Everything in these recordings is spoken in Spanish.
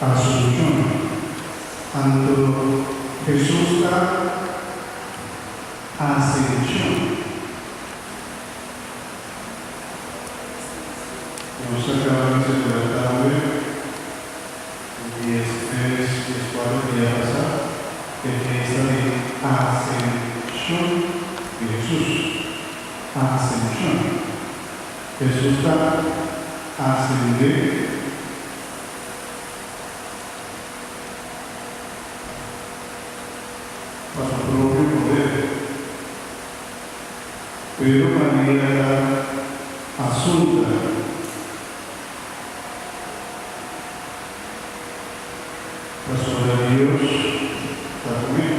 Asunción. Ando Jesús da ascensión. Vamos a acabar de celebrar tarde y este es el que ya pasa, de fiesta de ascensión de Jesús. Ascensión. Jesús da ascender. A su propio poder, pero María era asunta. Pasó de Dios también.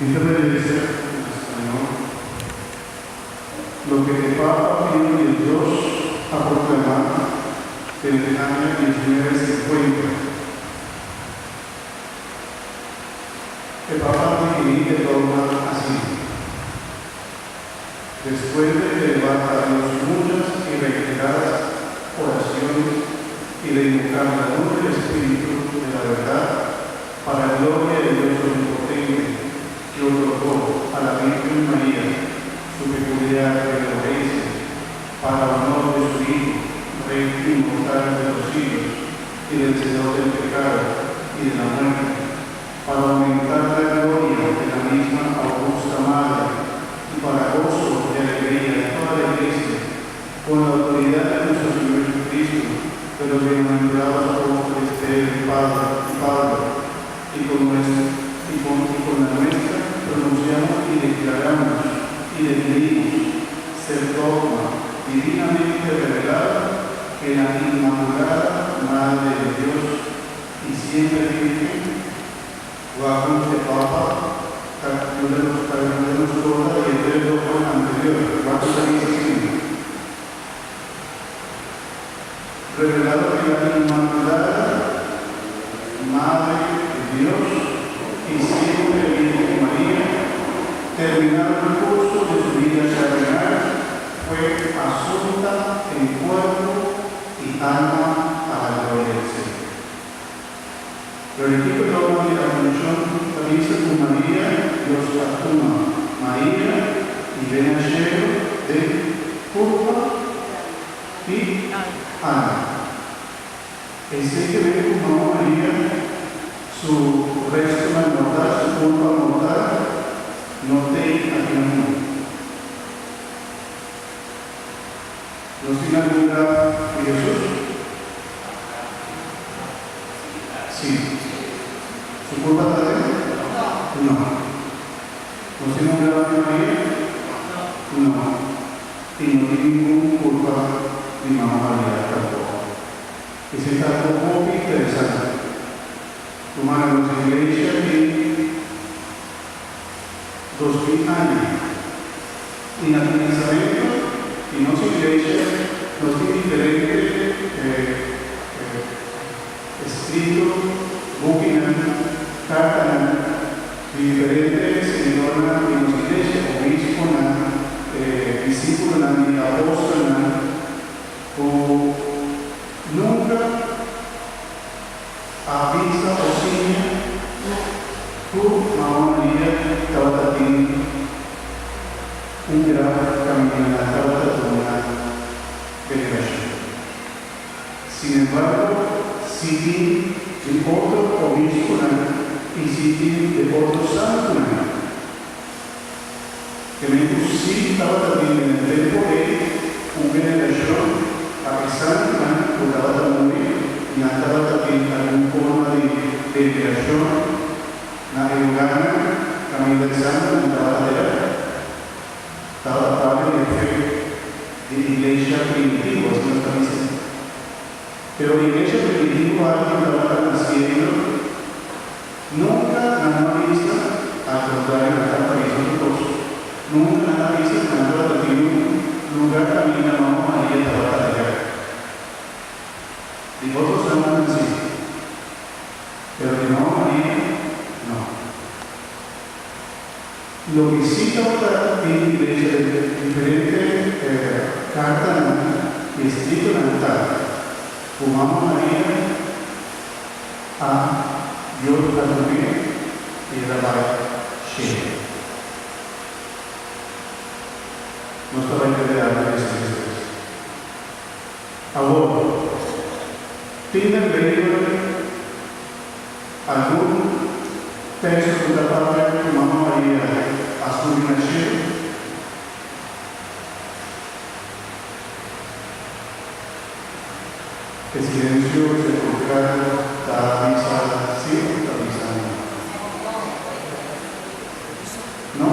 Esta me dice Señor, lo que el Papa vino de Dios a proclamar del año 1950. El Papa definía de forma así. Después de elevar a Dios muchas y reiteradas oraciones y de invocar la luz del Espíritu de la verdad para la gloria de Dios omnipotente, que otorgó a la Virgen María su peculiar reverencia para honor de su Hijo, Rey inmortal de los siglos y vencedor del pecado y de la muerte, para aumentar la gloria de la misma augusta Madre y para gozo y alegría de toda la Iglesia, con la autoridad de nuestro Señor Jesucristo, de los bienaventurados apóstoles de Pablo, y con la nuestra pronunciamos y declaramos y decidimos ser dogma divinamente revelado que la Inmaculada Madre de Dios y siempre Virgen, bajo este Papa, calculemos toda y el verbo anterior, cuánto se dice así. Revelado que la Inmaculada Madre de Dios y siempre Virgen María, terminado el curso de su vida terrenal, fue asunta en cuerpo y alma a la gloria del Señor. Pero el equipo de la función realiza con María, los atuma María y ven al cielo de Curva y Ana. Ese que ve como María, su resto mortal, su curva mortal, no te imaginas. ¿No tiene alguna de Jesús? Sí. ¿Su culpa está de? No. ¿No tiene un grado de María? No. Y no tiene ninguna culpa de mamá María tampoco. Ese está algo muy interesante. Tu madre nos iglesia tiene 2000 años. Y en el pensamiento y no se iglesia, no tiene diferentes escritos, búquinas, cartas, diferentes señoras de las iglesias, obispos, discípulos, apóstoles, o nunca ha visto o seña, tu mamá María estaba teniendo un gran camino en la tabla de veneración. Sin embargo, si tiene de otro obispo y si tiene de otro santo, que me sí estaba también en el tiempo de una veneración a pesar de que estaba también y estaba también algún forma de veneración, la eugana, camino del santo, en la bandera. Estaba en el fe de la iglesia primitiva, así nos está diciendo. Pero la iglesia primitiva, alguien estaba naciendo, nunca la visto, al contrario, la carta de nosotros, nunca la visto que la carta de un lugar camina mamá María estaba allá. Y otros hermanos sí. Pero de mamá María, no. Lo que sí toca en la iglesia de diferente carta y escrito en el altar. Fumamos María a Dios también y la va Shea. No estaba en que de hablar de esas veces. Ahora, ¿tiene el vehículo algún texto que la palabra de Mamá María a su nación? El silencio sepulcral está misa, sí o está misa no.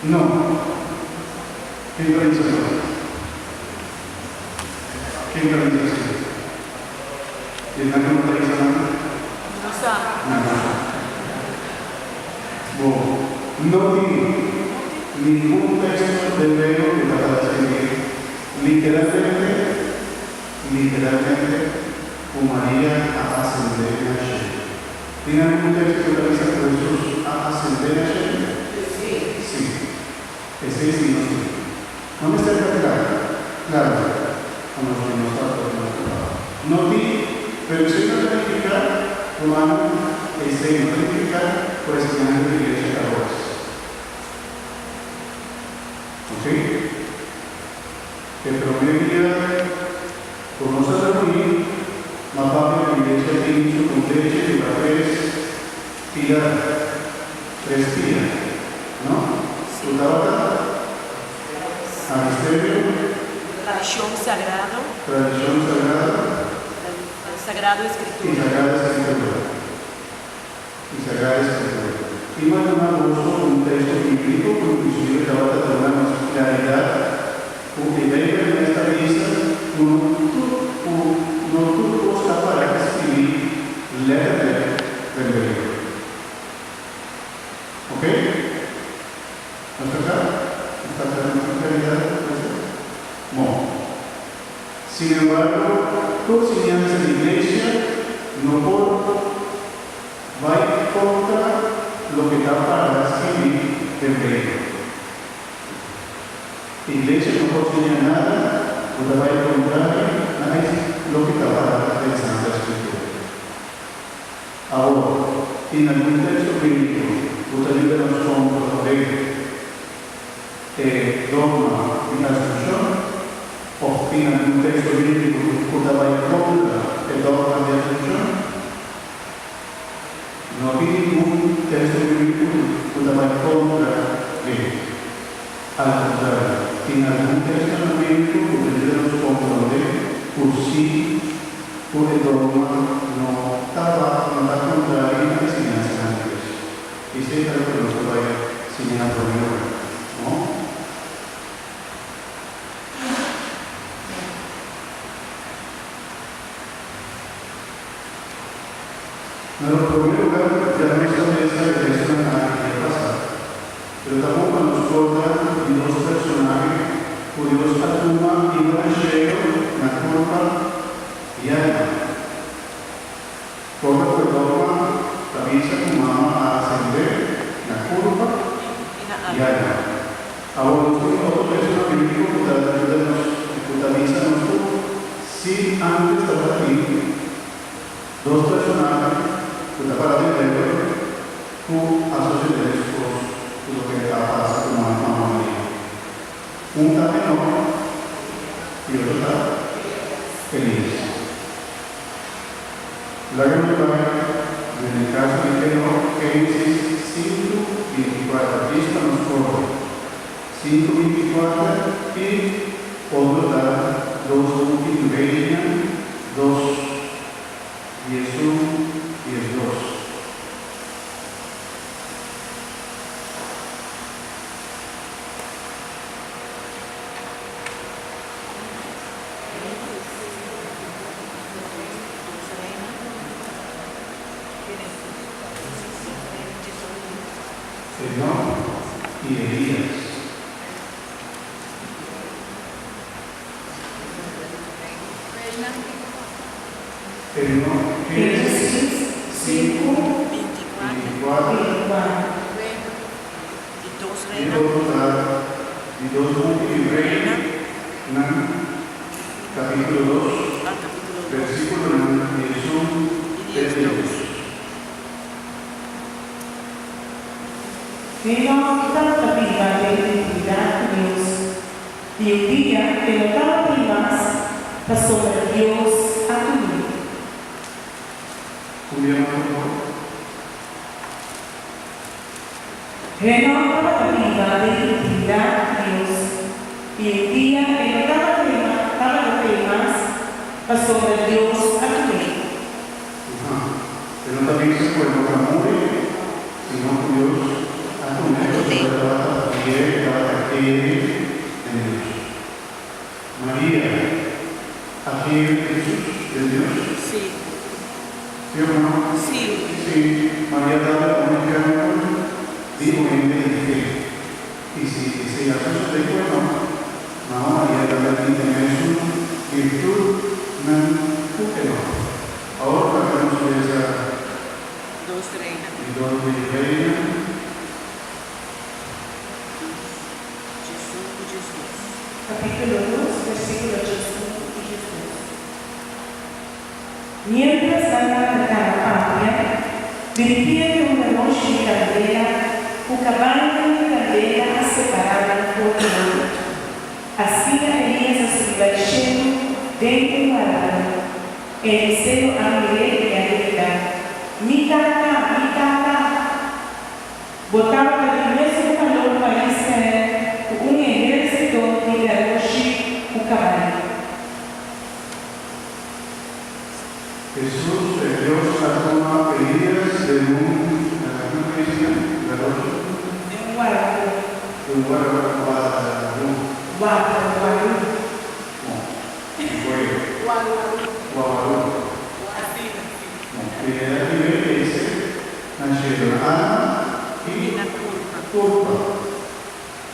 No. ¿Quién lo dice? ¿Quién lo dice? ¿Y el año no dice nada? No. No tiene ningún texto del velo que para describir literalmente, como María a ascender a Hashem. ¿Tiene algún texto que dice que Jesús a ascender a Hashem? Sí. Ese es el sí. ¿Dónde está el claro? Claro, con los que no está no tiene, pero si no significa, Romano, no significa, pues que no es iglesia católica. ¿Ok? Que promedia, por no ser muy, más fácil que la iglesia tiene su contexto y la respira, ¿no? Su trabajo, misterio, tradición sagrado, sagrado escritura. Y más un texto bíblico, inclusive la otra de una claridad, porque dentro de esta lista, no tuvo para escribir letra del libro. ¿Ok? ¿No está claro? ¿Está claro la claridad? No. Sin embargo, todos los señales de la iglesia no va contra lo que está para escribir del libro. La iglesia no consigue nada, no va a encontrar nada es lo que está para la Santa Escritura. Ahora, en algún texto bíblico, usted nos compra dogma y asunción, o en algún texto bíblico, usted va a contra el dogma de asunción. No hay ningún texto bíblico que usted va a contra él. Al contrario, en algún texto bíblico que nos comprende por sí, por el dogma no está contrario a la enseñanza de Dios. Y si es algo que no se vaya a enseñar por Dios, ¿no? En primer lugar, ya no está esta regresión a la que pasa, pero tampoco nos corta y los personajes cuyos asuman y no llegan la culpa y alma. Por lo que toma también se sumaba a ascender la culpa y alma. Ahora, otro texto bíblico que también se nos si antes estaba aquí, dos personajes que está para entender tú asocias con lo que está pasando con Mamá María. Un está menor y otro está feliz. La gran en el caso de menor, Génesis 5:24, Cristo nos corre 5:24 y otro da 2:20, 2:11 y es 1 y es 2. Y Elías. Génesis 5:24 reina, di dos buchi reina, capítulo 2, al capítulo 2 versículo 10 y de 10 Dios. Enoch estaba viva de intimidad con Dios, y un día que no estaba más, pasó de Dios a tu vida. Un día más, por favor. Enoch estaba viva de intimidad con Dios, y un día que no estaba más, pasó de Dios a tu vida. Pero no también se fue por amor, sino con Dios. A tu medio, estaba en Dios. María, aquí Jesús de Dios. Sí, ¿Sí o no? sí, Sí, María estaba con un camino, dijo en fe. Y si Jesús te dijo, no, María estaba en virtud, no. Ahora vamos a ver dos reinas. y dos de reina. Jesús. Capítulo 2, versículo 8 y Jesús. Mientras andaba en la patria, dirigía una noche de candela, un caballo de candela separado por el mundo. Así Elías a su lleno dentro de un árbol. Eliseo a Miguel y a gritar: Micaca. Botava para o mesmo calor para Israel um exército de Garoshi, o caballo. Jesús, Dios toma Elías de un cristiano, De um guarda. de un guardarobo. Guardarobo. Y era el nivel que dice, nacieron Ana Y y la culpa. Turpa.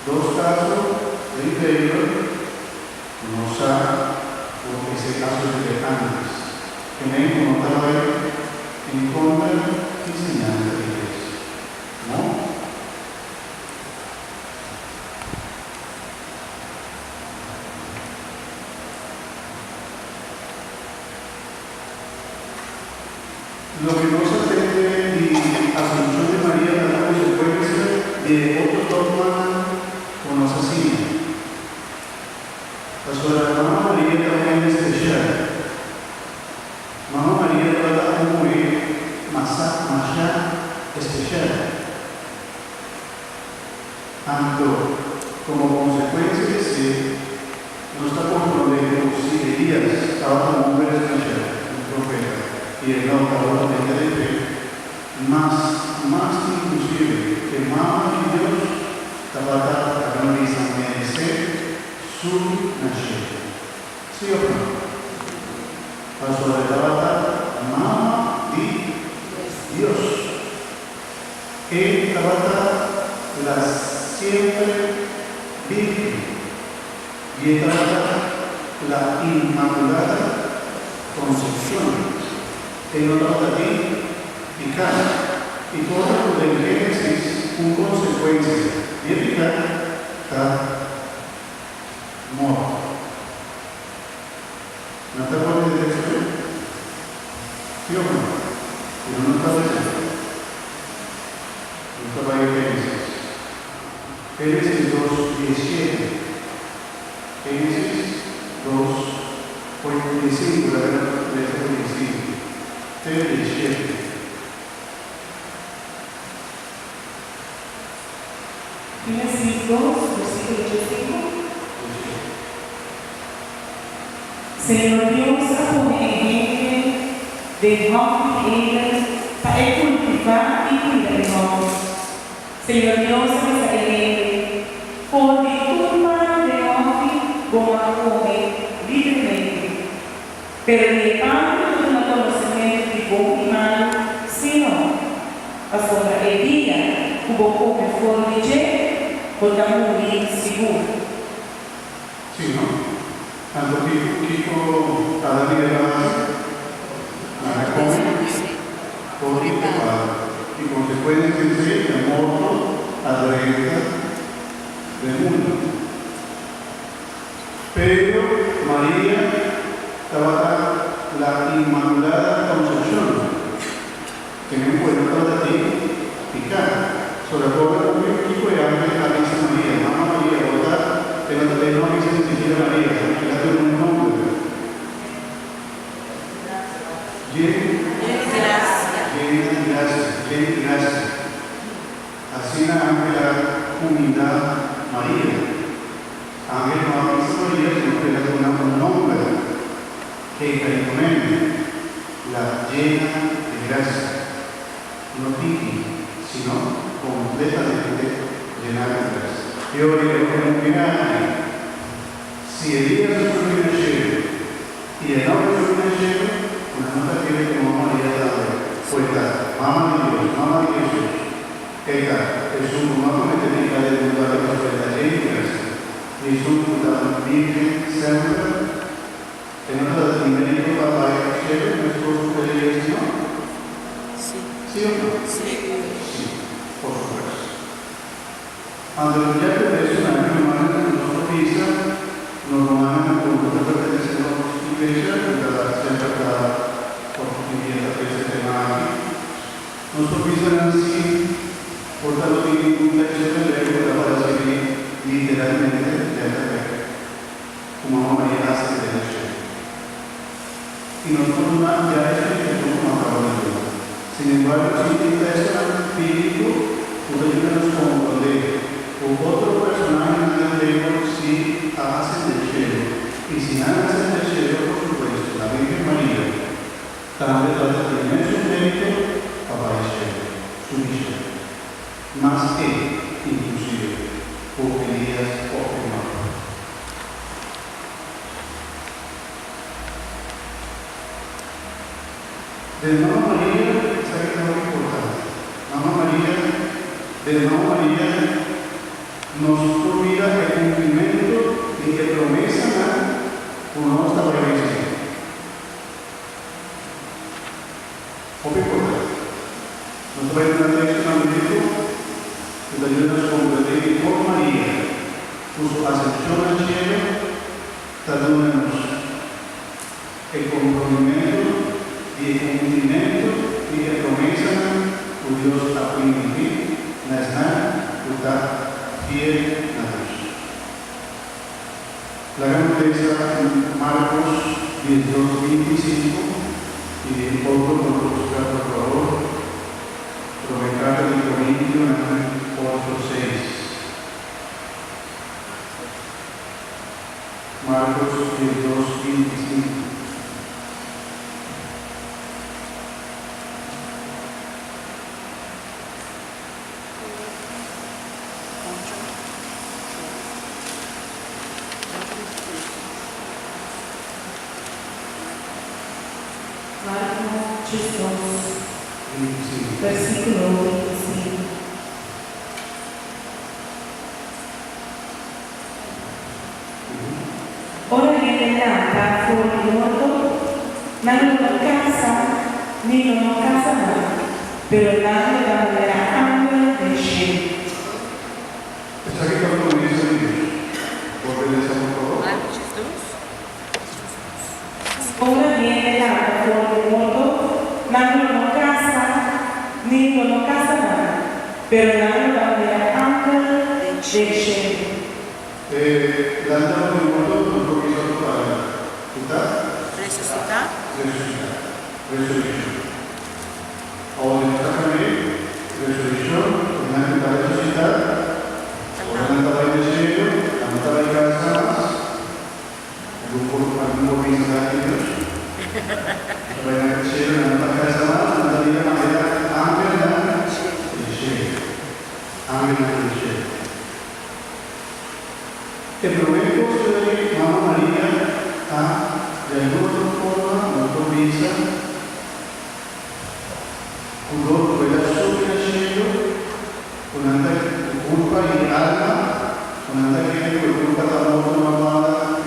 Dos casos de interior, no sabe lo que ese caso de antes. Que me encontraba en contra y enseñanza de la iglesia. ¿No? Lo que no se atiende y Asunción de María da la consecuencia de otro dogma con los asesinos. La mamá María también es especial. Mamá María trata de morir más especial. Tanto como consecuencia de ser, no está comprometido si Elías estaba como un hombre especial, un profeta, y el otro de fe, más inclusive que mamá y Dios estaba tratando de merecer su nacimiento. ¿Sí o no? Pasó de la mamá y Dios. Él trata la siempre virgen y él trata la inmaculada concepción. Él no trata de picar y todo lo del Génesis con consecuencia y el picar está muerto. ¿No te acuerdas de eso? ¿Sí o no? Pero no estaba eso. No estaba en Génesis. Génesis 2:17. Génesis 2:45. La verdad de ese 45. 3:17. Génesis 2, versículo 5. Senhor Deus, apoiei de rompe eles para cultivar e cuidar de nós. Senhor Deus, ele por turma de rompe como a comer livremente. Pero de parte do conhecimento de bom e mal, Senhor, a sombra é dia, o bom como for de je, botamos seguro. Sí, ¿no? Tanto Kiko, Adán y Eva, la comen por y consecuencia de amor, adrede, del mundo. Pero María estaba la Inmaculada Concepción, que me encuentro de ti, picar. Sobre todo el equipo de ángeles la dice María, Mamá María, ¿verdad? Que no dice ni siquiera María, ya tiene un nombre. Gracias. Así la ángela unidad María. Ángel no dice María, sino que le da un nombre que caricomende, la llena de gracia. No pique, sino completamente llena de gracia. Yo digo que un milagro, si Elías es un financiero y el hombre es un financiero, una nota tiene que Mamá María dado fuerza, Mamá de Jesús, que Jesús no comete ni de lugar de la fuerza, Jesús una virgen siempre, que no está determinado para el cielo, nuestro superior, ¿no? ¿Sí o no? Sí, por supuesto. Cuando ya te ves una hermana que nos pisa, nos mandan como que pertenecemos a la iglesia, siempre por vivienda que se tema aquí. Nos pisan así, por tanto, tiene un texto de ley para seguir literalmente de la fe, como Mamá María hace de la fe. Y nosotros ya es que somos acabamos. Sin embargo, si te es el espíritu, ayúdanos con poder. O otro personaje del cielo si hace del cielo. Y si hace del cielo, por supuesto, la Virgen María, también trata de tener su mérito para el cielo, su misión. Más que, inclusive, por Elías o Emmanuel. De Mamá María, ¿sabe qué es lo importante? De Mamá María nos olvida el cumplimiento y que promesa con nuestra previsión. ¿O qué importante? Nos trae una lección que ayuda a comprender por María, su ascensión al cielo, dándonos el compromiso y el cumplimiento y la promesa que Dios ha permitido, la está fiel a Dios. La gran promesa en Marcos 12:25 y el otro por favor, prometado de Corintio en 8:6. Marcos 12:25. Marcos 2, versículo 25. Ora viene nata fuori di modo, ma non casa né non casa mai, però l'anno lavorerà anche nel cielo. ¿Está aquí todo lo que dice Dios? ¿Por qué les amo todo? Ora viene nata fuori di modo, ma non casa né non casa mai, però l'anno lavorerà anche nel cielo. La andamos en cuanto a lo que hizo para Resucitar. Resurrección. Ahora está también resurrección, la para resucitar, la para el cielo, la para el casa más, el grupo piensa de Dios, para el cielo, la para el casa más, la para la manera ángel del cielo, ángel del cielo. El promedio de Mamá María de alguna forma nos comienza cuando pueda subir al cielo con anda culpa y alma, con anda que por culpa de la otra mamá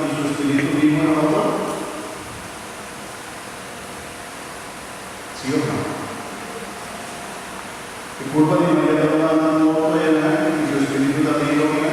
y su espíritu vivo en la otra. ¿Sí o no? ¿Qué culpa de María de la otra y su espíritu también lo vive?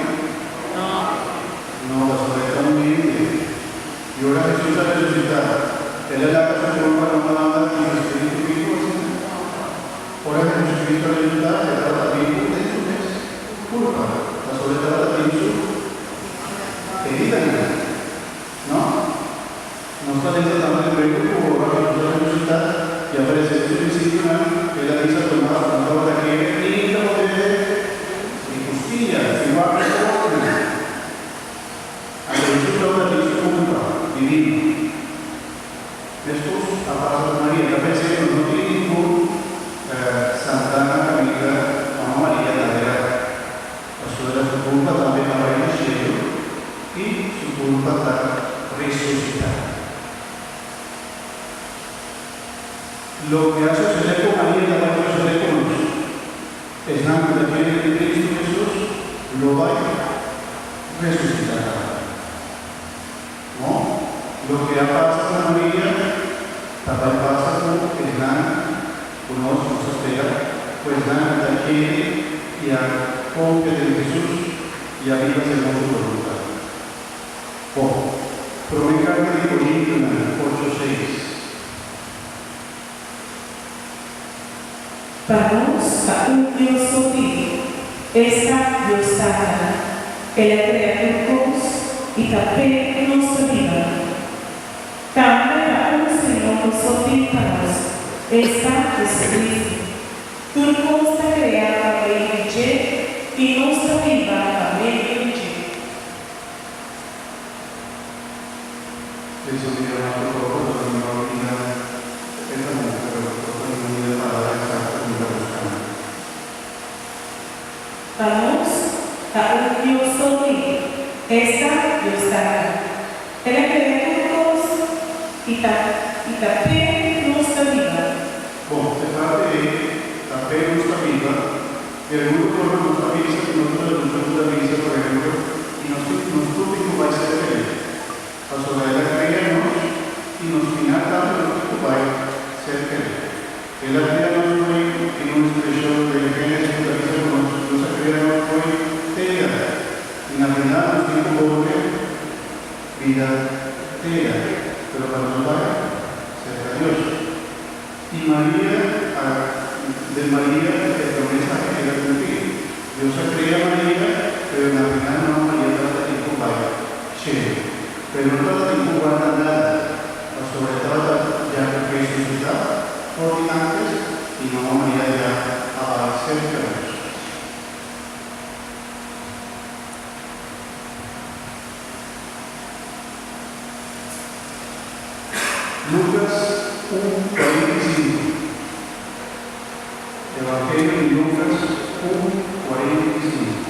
ordenar da quiere y a copia de Jesús y a vida según su voluntad. Promé carta de Corintios 8:6. Vamos a un Dios sotil, esta Dios sana, que la creatura y tapé nuestra vida. También a un Señor sotil para nos, esta Jesucristo. Tu costa creada de y nuestra vida también de Eso me llama por favor, pero no olvida esa mujer, pero no olvida para dar esa comida buscando. Vamos a un Dios sotil, esta Dios sana. Él ha creado y tapé nuestra vida. Se trata de tapar nuestra vida, y algunos forman nuestra vida, y nosotros nuestra vida, por ejemplo, y nosotros mismos va a ser feliz. Sobre la creemos y nos final tanto que va a ser feliz. El vida no fue en un expresión de Génesis, la vida con nuestra creación no fue tela. Y en la final nos tiene pobre vida tela, pero para nos va a ser Dios. Y María, de María, la promesa que era cumplir. Dios se crea a María, pero en la final no María trata de tiempo para ser. Pero no trata de guardar nada, sobre todo ya que Jesús está por antes y no María ya a ser Dios. Lucas 1:45. Evangelio de Lucas 1:45.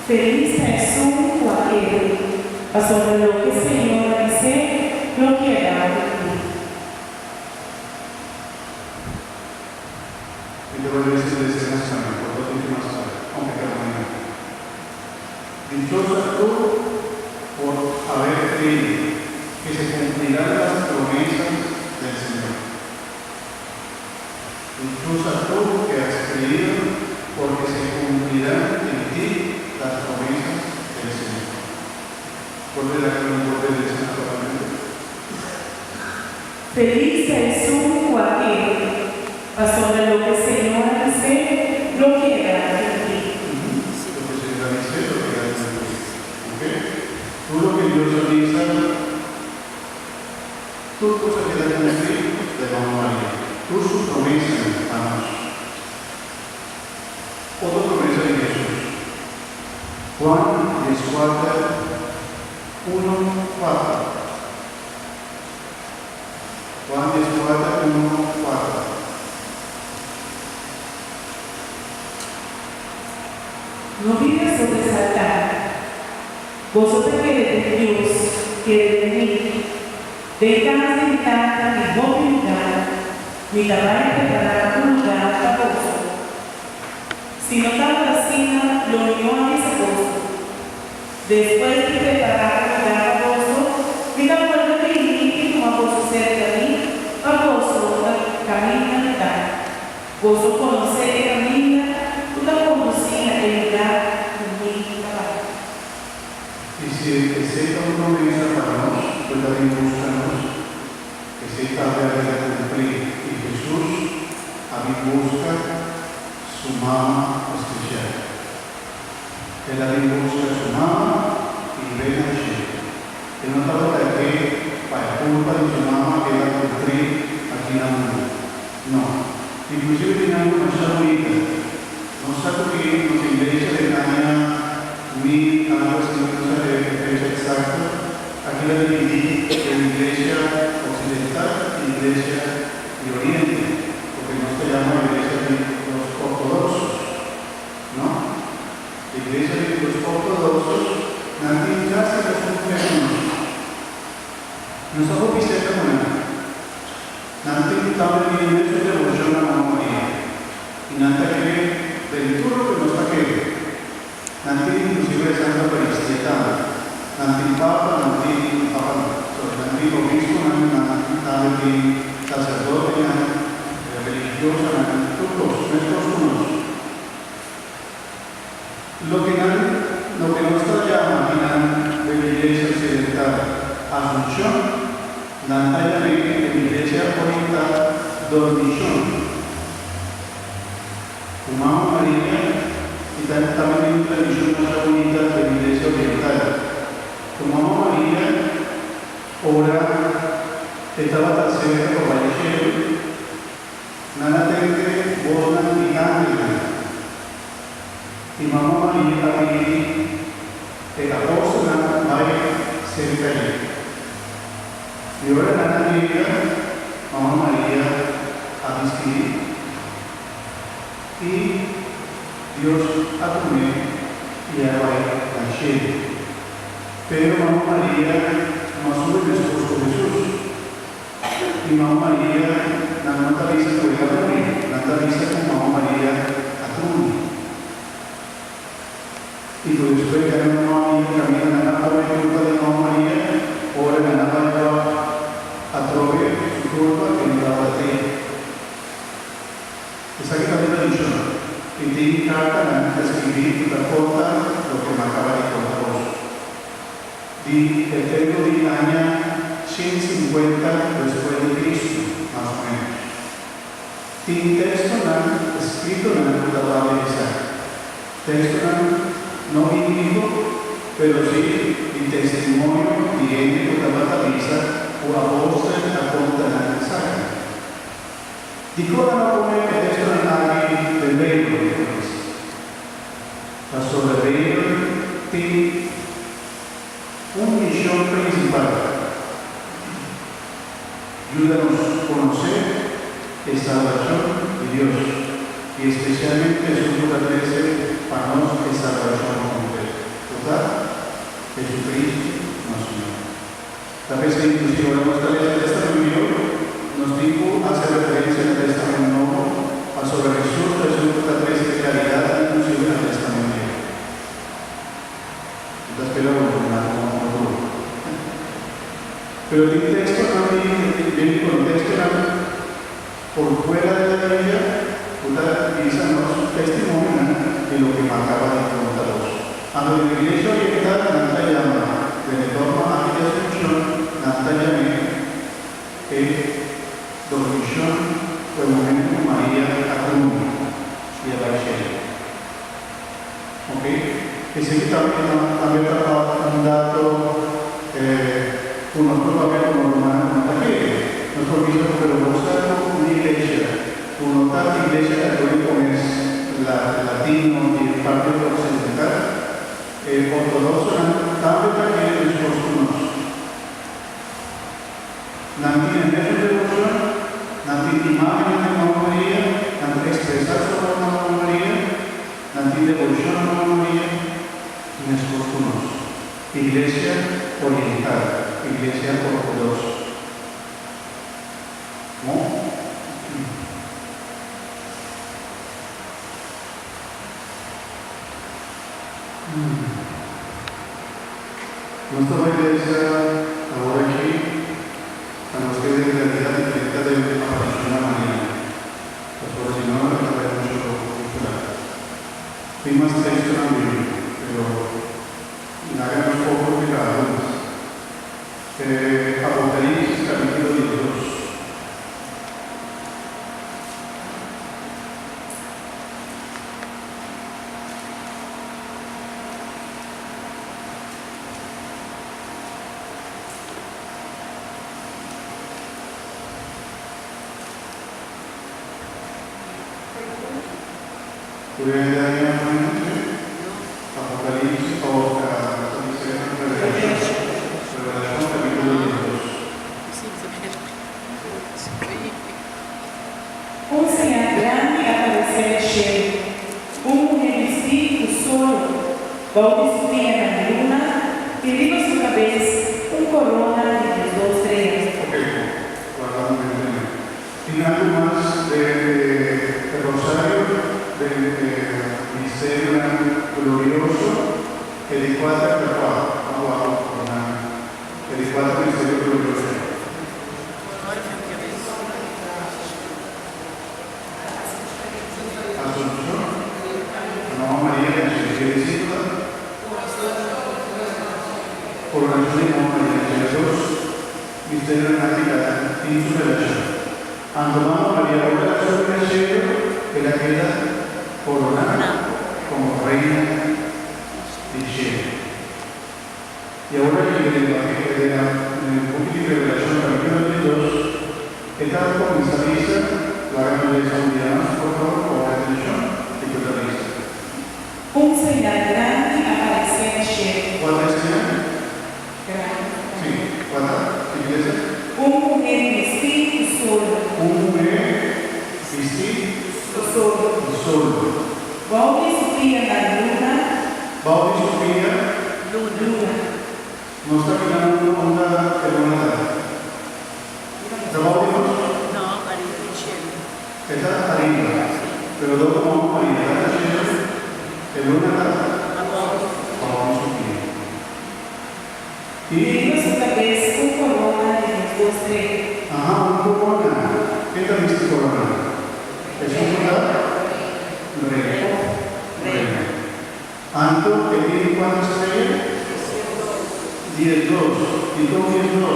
Feliz es un cualquiera, sobre lo que el Señor dice, lo que hará de ti. Y yo voy a decir de ese mensaje, por dos últimas horas, aunque cada mañana. Dichosa tú por haber creído que se cumplirán las promesas del Señor. Dichosa tú que has creído porque se cumplirán en ti las promesas del Señor. ¿Por la que no puede decir solamente? Feliz es un cualquiera, sobre lo que el Señor dice, lo que hará de ti. Lo que se dice, lo que hará de ti. ¿Ok? Tú lo que Dios avisa, tú cosas que te cumplir, te van a morir. Tú sus promesas, hermanos. Otra promesa de Jesús. Juan 1:4. Juan 1:4. No vives sobresaltar. Vosotros que de Dios, que de mí, dejáis de imitar mi voluntad, mi trabajo preparar un lugar para vosotros. Si no estaba la cena, lo unió a mis esposos. Después de preparar un lugar para vosotros, me acuerdo de mí y como a vosotros cerca de mí, a vosotros camina y tal. Vosotros conocéis el camino, tú la conocías el lugar de mi trabajo. Y si ese compromiso para nosotros, pues también buscamos que se trata de cumplir. Y Jesús a mí busca su mamá especial. Él a mí busca su mamá y ven a Chile. Que no trata de que para culpa de su mamá que va a cumplir aquí en la mundo. No. Inclusive tiene algo más bonito. No sabe que nos iglesia de Caña, algo así, no sé de fecha exacta. Aquí la dividí en iglesia occidental y iglesia de oriente, porque no se llama iglesia de los ortodoxos, ¿no? La iglesia de los ortodoxos, nadie ya se los cumpleaños. No somos visita con estamos en esta devoción a Mamá María. Y nada que del todo que nos saque. Nanti inclusive Santa Eucaristía, nanti Papa, nanti obispo, nanti sacerdote, religiosa, nanti todos nuestros unos. Lo que nos llama de la Iglesia Occidental Asunción, la de la Iglesia Oriental Dormición. Mamá María, y también una tradición más bonita de la Iglesia Oriental. Mamá María, ora, estaba tan cerca por Vallecero, nada de boda ni ángel. Y Mamá María también, el apóstol María cerca allí. Y ahora nada llega Mamá María a distinguir. Y Dios a comer y a la Shea. Pero Mamá María no sube el esposo Jesús. Y Mamá María no nataliza con el amor, nataliza con Mamá María a Truni. Y tú después que hay una Mamá María camina en la culpa de Mamá María, ora en la a trove su culpa que no la batalla. Esa que también la dicho. Y tiene carta en escribir la cosa lo que me acaba de contar vos. El texto de año 150 después de Cristo, más o menos. Tiene texto escrito en la palabra de Isaac. Texto no bíblico, pero sí el testimonio viene de la bataliza o apóstol a conta de Isaac. Dico la pone que texto en la del reino de Cristo. La sobre el reino tiene una misión principal. Ayúdanos a conocer la salvación de Dios y especialmente Jesús 13 para nosotros la salvación completa. ¿Verdad? Jesucristo, nuestro Señor. La vez que inclusive vamos a leer esta reunión, nos dijo, hace referencia al Testamento Nuevo, a sobre Jesús 13 de caridad, inclusive al Testamento Viejo. Entonces, pero pero el texto también, el contexto por fuera de la Biblia, utiliza nuestro testimonio de lo que me acaba de contar. A la Iglesia Oriental, Nanta llama, de forma a la Asunción, Nanta llama, Dormición, fue el momento de María a Truni y a la Shea. ¿Ok? Ese que también ha dado unos propagandas como romano, nosotros mismos, pero buscando una iglesia, una tal iglesia católica es la latino y el parte occidental, ortodoxo, también también los costumes. Nanti en esta devoción, nanti imagen de Mamá María, nanti expresar sobre Mamá María, nanti devoción a Mamá María, y los costumes. Iglesia oriental. Iglesia ortodoxa. ¿No? Nuestra iglesia ahora aquí, a los que de realidad diferente de la aparición a María. Pues por si no, la verdad es mucho cultural. Hay más texto también, pero hagan un poco de cada uno. Apocalipsis capítulo 22. Apocalipsis o Un señal grande apareció en cielo, mujer vestido solo, bautizada en la luna, y arriba su cabeza corona de los 2 estrellas. Ok, guardando el y algo más de Rosario, del Misterio Glorioso, el 4 Misterio Glorioso. Asunción, no María, que se discípula, por la ayuda de María, Jesús, Misterio de Natividad y su relación. Andamano María ora sobre el cielo, que la queda coronada como reina del cielo. Y ahora que en el público de revelación capítulo 22, esta comensalista, la gran de San Diana, por favor, con atención y protagonista. Un señal grande apareció en el cielo. ¿Cuál es el señal? Grande. Sí, ¿cuál es? ¿Iglesia? Un mujer vestida y sola. Mujer vestida Solo. y solo. Baúl y Sofía en la luna. Baúl y Sofía Luna. no está mirando una hermana. ¿Trabajo de Dios? No, María del cielo. Está arriba. Pero luego vamos a ir a la cielo. El luna Amor. Baúl y Sofía. Y vimos otra vez un corona de los dos reyes. Ajá, un corona. ¿Qué tal este corona? Es un rey. Anto, que tiene cuántas estrellas? 10, 2. Y con 10, 2.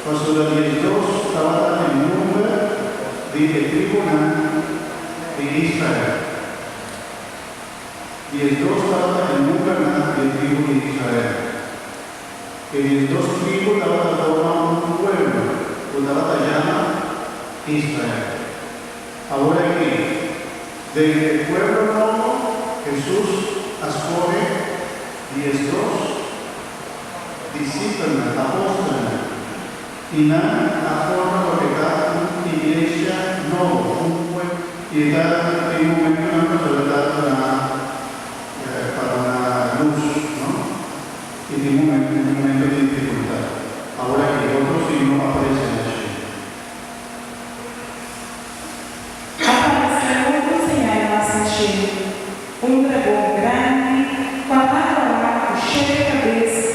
Pasó la 10, 2. Estaba en el número de tribunal de Israel. 10, 2 estaba en el número de tribu de Israel. El 2 tribus estaba formando un pueblo, estaba llama Israel. Ahora aquí, del pueblo nuevo, Jesús escoge 10 discípulos, apóstoles, y nada forma lo que da una iglesia nueva, un pueblo, y da en un momento una persona para la luz, ¿no? Y en un momento de dificultad. Ahora que otros sí no aparecen allí. Apareció otro señal más en cielo. Un dragón grande, cuadrado abajo, cheio de cabeça,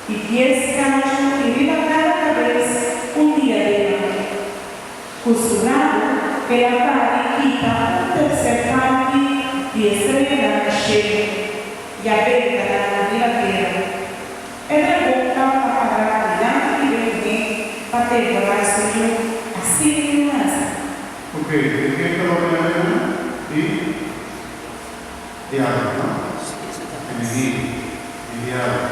y 10 cachos, y arriba cada cabeza un diadema. Cujo rabo era para quita un tercer parte de estrella cheia, y aberta de la tierra. El dragón estaba para delante de alguien para devorar suyo, así de más. Ok, ¿de qué está la pena? Y diablo, ¿no? Enemigo, y diablo.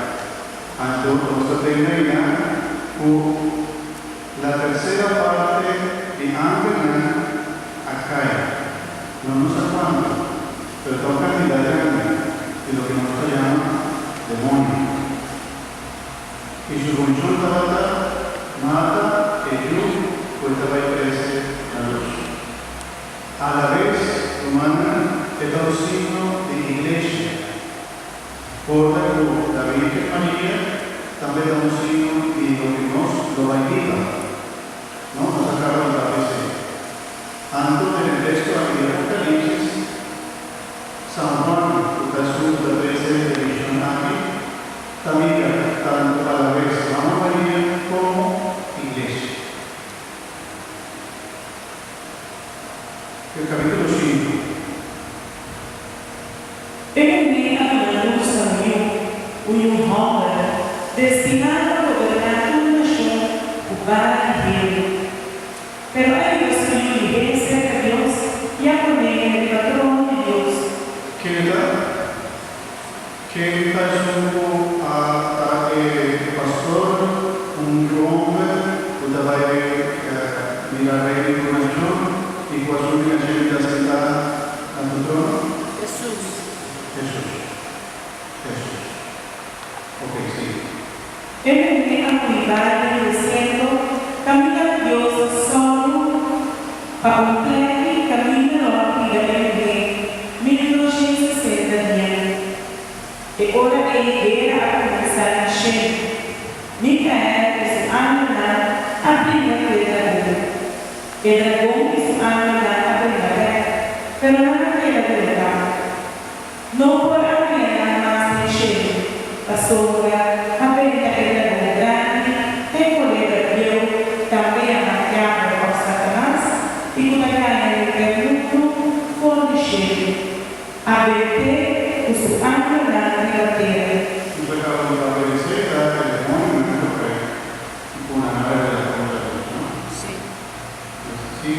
Entonces termina la tercera parte de ángel acá. No nos cuándo, pero toca cantidad de lo que nos llama demonio. Y su función mata el luz, pues va a crecer la luz. A la vez, humana es un signo de iglesia. Por la Virgen María también da un signo y lo que nos lo bautiza. ¿No? Nos acaba de aparecer. Antes del texto aquí de Apocalipsis, San Juan, Jesús de visión aquí, también tanto a la vez Mamá María como iglesia. El capítulo 5. Ele a uma luz um roda destinado a governar toda a nação, o vale inteiro. Pero ellos que viven cerca de Dios ya conocen el patrón de Dios. ¿Qué pasó a pastor, un hombre, que va a mirar la información y cuál es la gente sentada a tu trono? Jesús. Ok, sí. Él viene a cuidar del desierto, camina Dios solo, para un pleno y camina a cuidar del bien, 1960 días. E ora ele era a começar a encher. Micael, esse ano, abriu a pedra. El dragón y su alma dan a prevalecer, pero nada queda de verdad. No podrá mirar más de cielo, la sombra, a ver el dragón grande, el poder de Dios, también a marcar a Satanás, y con la caña del mundo, por el cielo, a ver con su alma grande la tierra. Nos acabamos de obedecer a el demonio una nave de la ¿no? Sí. ¿Sí?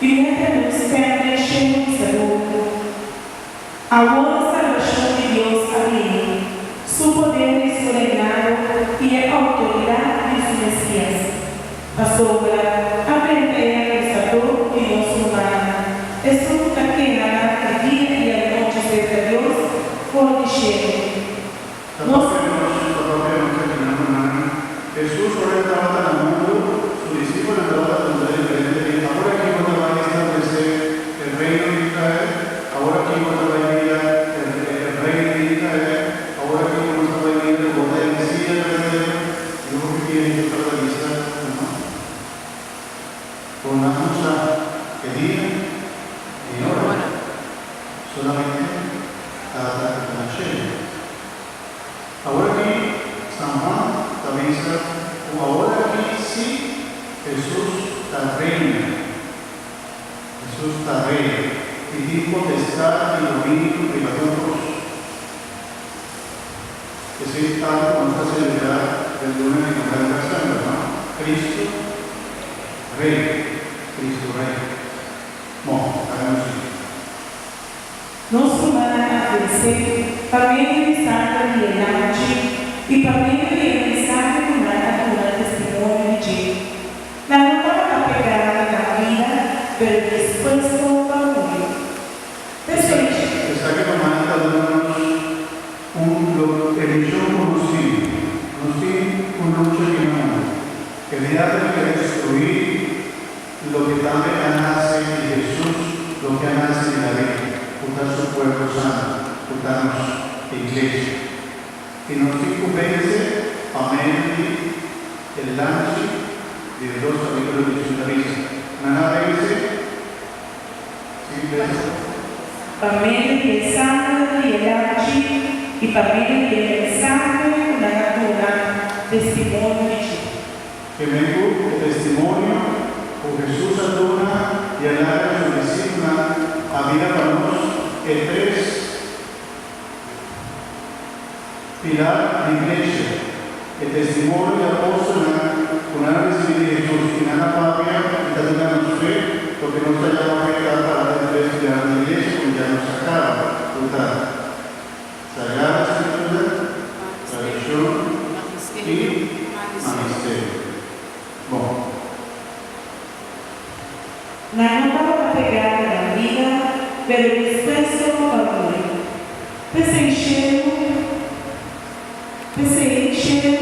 E entra-nos permanecendo em saúde. A voz salvação de Deus ali, su poder es soberano e a autoridade de su Messias. A sombra, a verdadeira estador de nosso humano, es fruta que hará el día y la noche cerca de Dios por cielo. Jesús ahora estaba en el mundo, sus discípulos estaban con diferente. Ahora aquí no va a establecer el reino de Israel, ahora aquí no va a venir el rey de Israel, ahora aquí no va a venir el poder de Mesías verdadero, y lo que quieren es realizar, ¿no? Con la mucha que día y hora, solamente hasta la llena. Ahora aquí San Juan avisa, ahora aquí sí, Jesús está reina. Jesús está reina. Y dijo potestad y dominio de los otros. Ese es algo que vamos a celebrar el lunes de la Santa, ¿no? Cristo Rey. Cristo Rey. Bueno, hagamos así. Nosso humano a vencer, para meio de Santa Piedade, e para meio de mensagem do nada testemunho de la nova pegada na vida, pero dispuesto para morir. Presente. Está que tomar religión conocí un lucha que no. El diablo quiere destruir lo que también nace de Jesús, lo que nace de la vida. Juntar su pueblo santo, juntarnos iglesia. Y nos convence a medio el lance de dos capítulos de su risa. Nada dice, Para meio de Santa Piedade e para meio de mensagem da natura, testemunho de ti. que vengo el testimonio por Jesús aduna y al área de su discípula había para nosotros el tres pilar de iglesia, el testimonio de apóstol con la recibida de Jesús y nada patria y también nos fe, lo que nos ha llamado a quedar para el tres pilar de iglesia, como ya nos acaba, Sagrada Escritura, tradición y magisterio. Bom, Na nova pegada da vida, pelo dispenso para morir. Pensei enchendo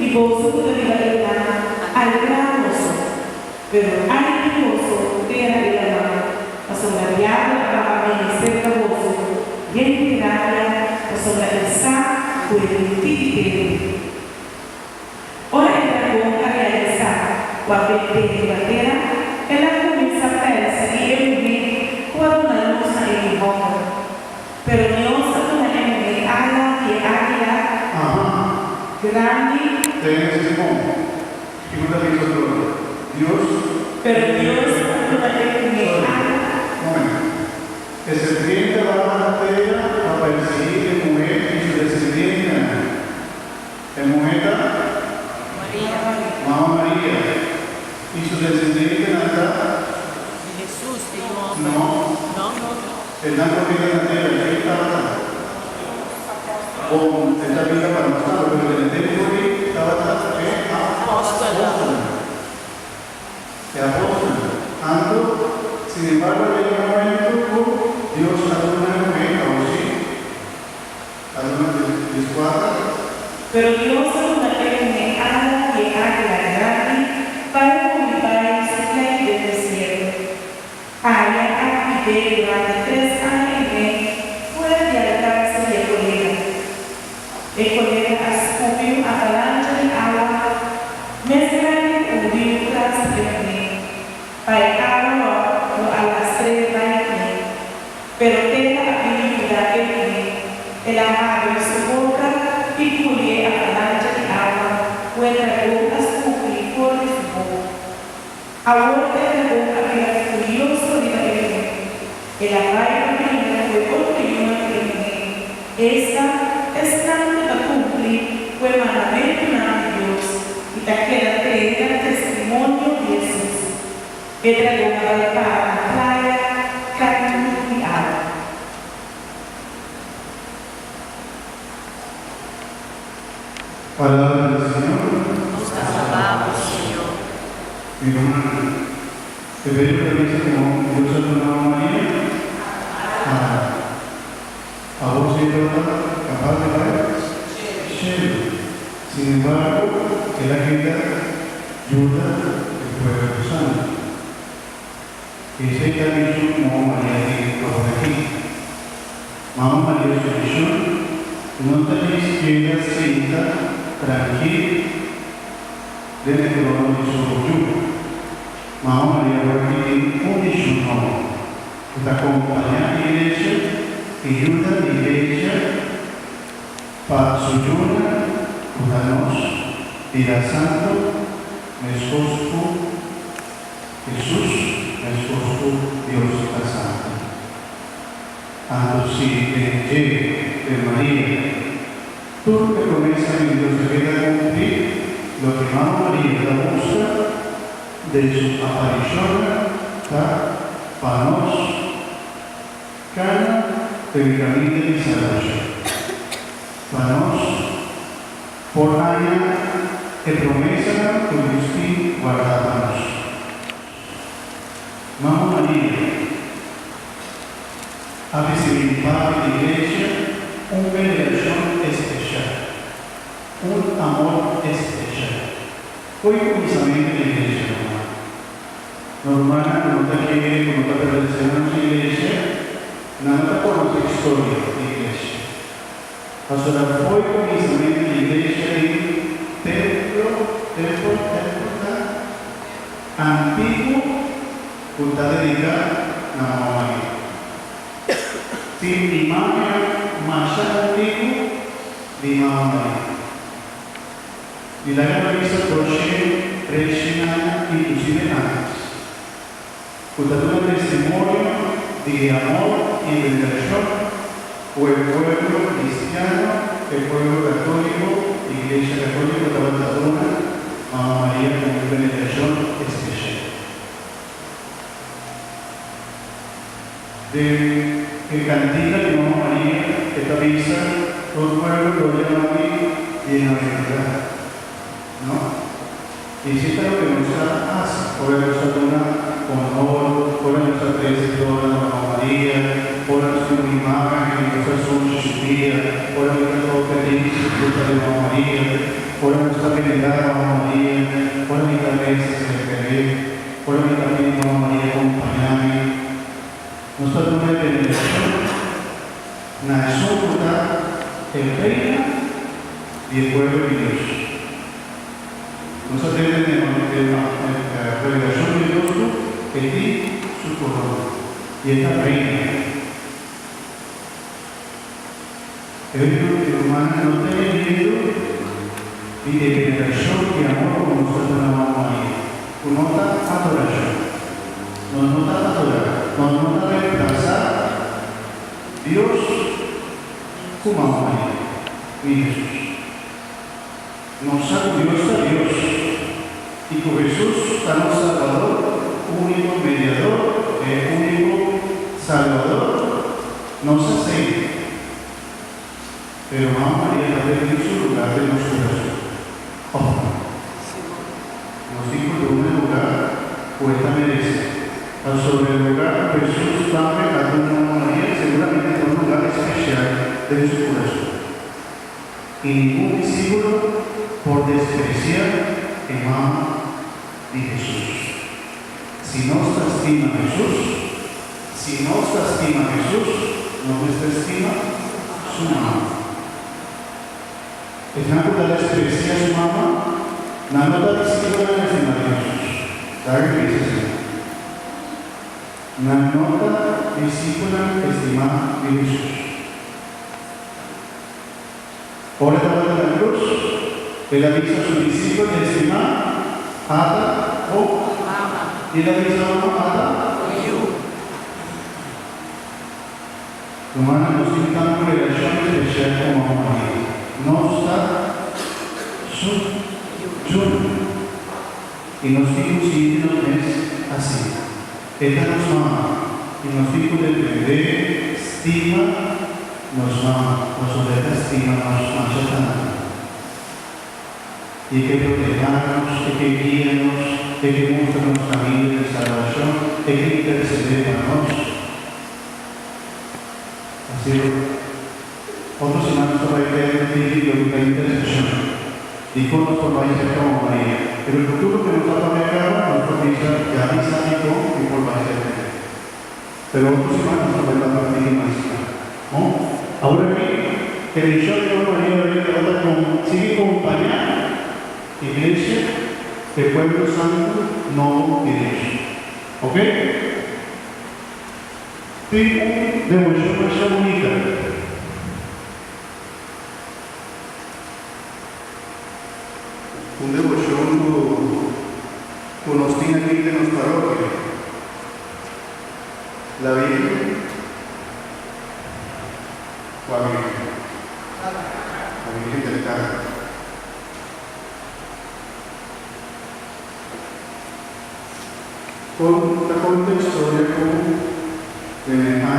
e bolso da vida al gran oso, pero hay que oso que era vida asombrado para vencer el oso, y en tiraria, asombrada, por el títere. Ora il dragone a realizzare qualche batera e la comincia a persa e il quando la nostra è in homo. Per ognuno non è un ala che águila grandi. y una de Dios, Pero Dios no è un ala. el serpiente va a la tierra a perseguir a mujer y su descendencia. En mujer Mamá María y su descendencia acá. Jesús dijo, No. El naco vive en la tierra, ahí estaba acá. Con esta vida para nosotros, pero el territorio estaba acá. El apóstol. Ando, sin embargo, llega un momento, Dios ha dado una mujer, o sí, ha dado una descuadra. Pero Dios no è un ala che águila grandi para comunicar su play del desierto. Aya ha vivido durante 3 años y medio fuera de alcance de colega. El colega escupió avalancha de agua, mezclando con río tras río. paikaro no alas 3:20, pero tenga habilidad el amarre su boca y pulie a la lancha de agua, vuelta bocas por su boca. Ahora la boca era furioso de la el amarre primero fue continua de esta estando a cumplir fue mandamiento de Dios y te queda tener testimonio de Jesús. Que traigo para la playa, canto y agua. Palabra del Señor. Nos alabamos, Señor. Mi hermano, te pido permiso como Dios ha donado a María a vos y capaz de dar cielo. Sin embargo, que la gente ayuda el pueblo santo. Ese que ha dicho como María de aquí. Mamá María Solución, no tenéis que ir senta tranquila desde que lo han dicho yo. Mamá María Guardi un dicho no. Está acompañando la iglesia y ayuda a la iglesia para su ayuda, cuidarnos, ir al santo, esposo Jesús, esposo Dios al santo. Antes de María, todo lo que promesa en Dios se queda a cumplir, lo que Mamá María da muestra de su aparición para nosotros, cada del camino de salvación. Para nosotros, por año, que promesa que Dios guardanos. Mamá María ha visibilizado en la iglesia una veneración especial, un amor especial. Hoy precisamente en la iglesia, normal, no te quiere, no te pertenecemos a la iglesia, nada conoce la historia de la iglesia. Ahora, hoy precisamente en la iglesia hay templo antiguo que está dedicado a Mamá María. Sin imagen más antiguo de Mamá María. Y la revista Torche, Regina, inclusive antes. Contando un testimonio de amor y de veneración por el pueblo cristiano, el pueblo católico, la Iglesia Católica de Barcelona, Mamá María con una veneración especial. El cantina de Mamá María, esta misa, todo el pueblo lo llama aquí bienaventurada. ¿No? Y si es lo que nos hace, por nuestra dona con honor, por nuestra predecesora Mamá María, por nuestra imagen, nuestra sucia, por nuestra característica de Mamá María, por nuestra venerada Mamá María, por mi cabeza se por mi camino Mamá María acompañame. Nuestra dona de veneración, nació el reino y el pueblo de Dios. Nosotros tenemos la revelación de Dios que tiene su corona y esta reina. El humano no tiene miedo y de veneración y amor como nosotros la Mamá María. Nota adoración. Nos nota adorar. Nos nota reemplazar Dios como Mamá María y Jesús. Nos ha Dios a Dios y con Jesús está nuestro Salvador, único mediador, único Salvador, nos hace. Pero Mamá María ha tenido su lugar de nuestro corazón. Nos dijo de un lugar, poeta merece. Sobre el lugar Jesús Padre a Mamá María, seguramente en un lugar especial de su corazón. Y ningún discípulo por despreciar el mamá de Jesús. Si no se estima Jesús, no se estima su mamá. Es una desprecia a su mamá, nada está diciendo en el Señor de Jesús. ¿Sabe qué dice? una nota discípula estimada de Jesús. Ahora estaba en la cruz, él ha dicho a sus discípulos de estimar, Ada o y él ha dicho a Ada. Romana nos invita una relación especial como María. No está su y nos dijo si no es así. Ella nos ama y nos dijo de bebé, estima, nos ama, nos obliga estima, nos mancha. Y que protegernos, y que guíenos, y que muéstranos camino de salvación, y que intercede para nosotros. Así, otros hermanos todavía quieren pedir la intercesión. Dijo nos formáis como María. Pero el futuro que nos va a pegar, nos propicia ya misánico y por la gente. Pero otros hermanos todavía van a pedir más. ¿No? Ahora bien, el show de María sigue acompañando iglesia, el pueblo santo, no iglesia. ¿Ok? Tengo devoción más bonita. Un devoción con los tiene aquí de nuestra parroquia. La Virgen, la Virgen del Carmen. Con la historia con Nehemia,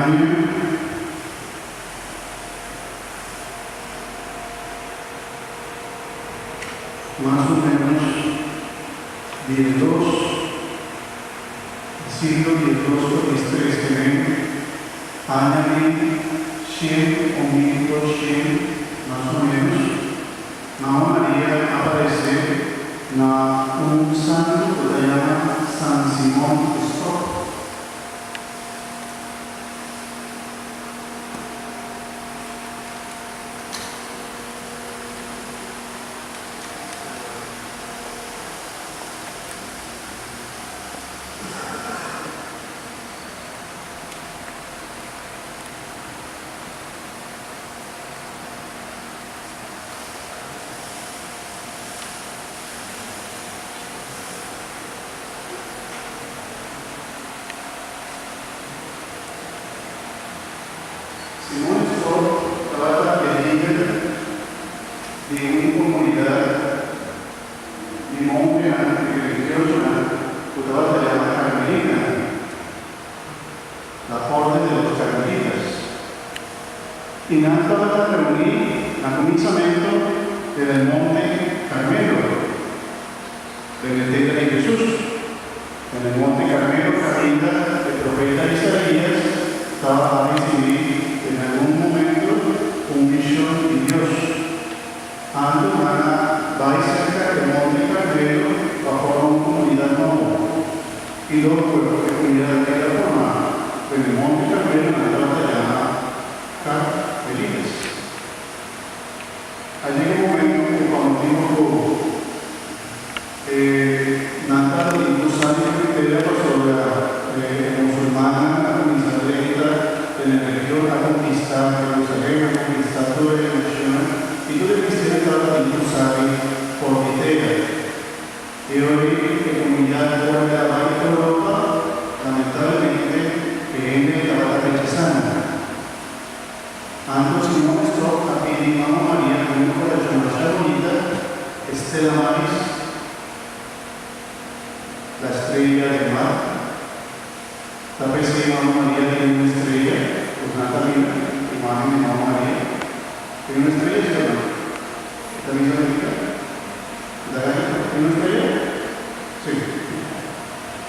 más o menos siglo XII este añadir 100 o 1200 más o menos, María aparece en un santo que se llama San Simón Stock. Simón Stock trata de líder de una comunidad de monje religiosa que trata de la Carmelita, la orden de los Carmelitas. Y nada trata de reunir al comienzamiento del monte Carmelo, del templo de Jesús. En el monte Carmelo, Carmita, el profeta Isaías estaba a recibir en algún momento un visión de Dios. Ando va cerca del monte Carmelo bajo una comunidad nueva. Y luego, pues, la comunidad que era formada en el monte Carmelo, en la se llama Carmelitas. Allí hay un momento que cuando digo Natal y Rosario de la pastora musulmana, la comunidad en la religión ha conquistado Jerusalén, ha conquistado toda la nación, y todo el misterio trata de Rosario por Vitera. Y hoy la comunidad de la Valle de Europa, lamentablemente, viene la bala rechazando. Antes si no esto, aquí digamos María, con una corazón más bonita, Estela Maris, la estrella del mar. La vez que Mamá María tiene una estrella, pues Natalina, imagen de Mamá María, tiene una estrella, ¿sí o no? ¿Está bien bonita? ¿Tiene una estrella? Sí.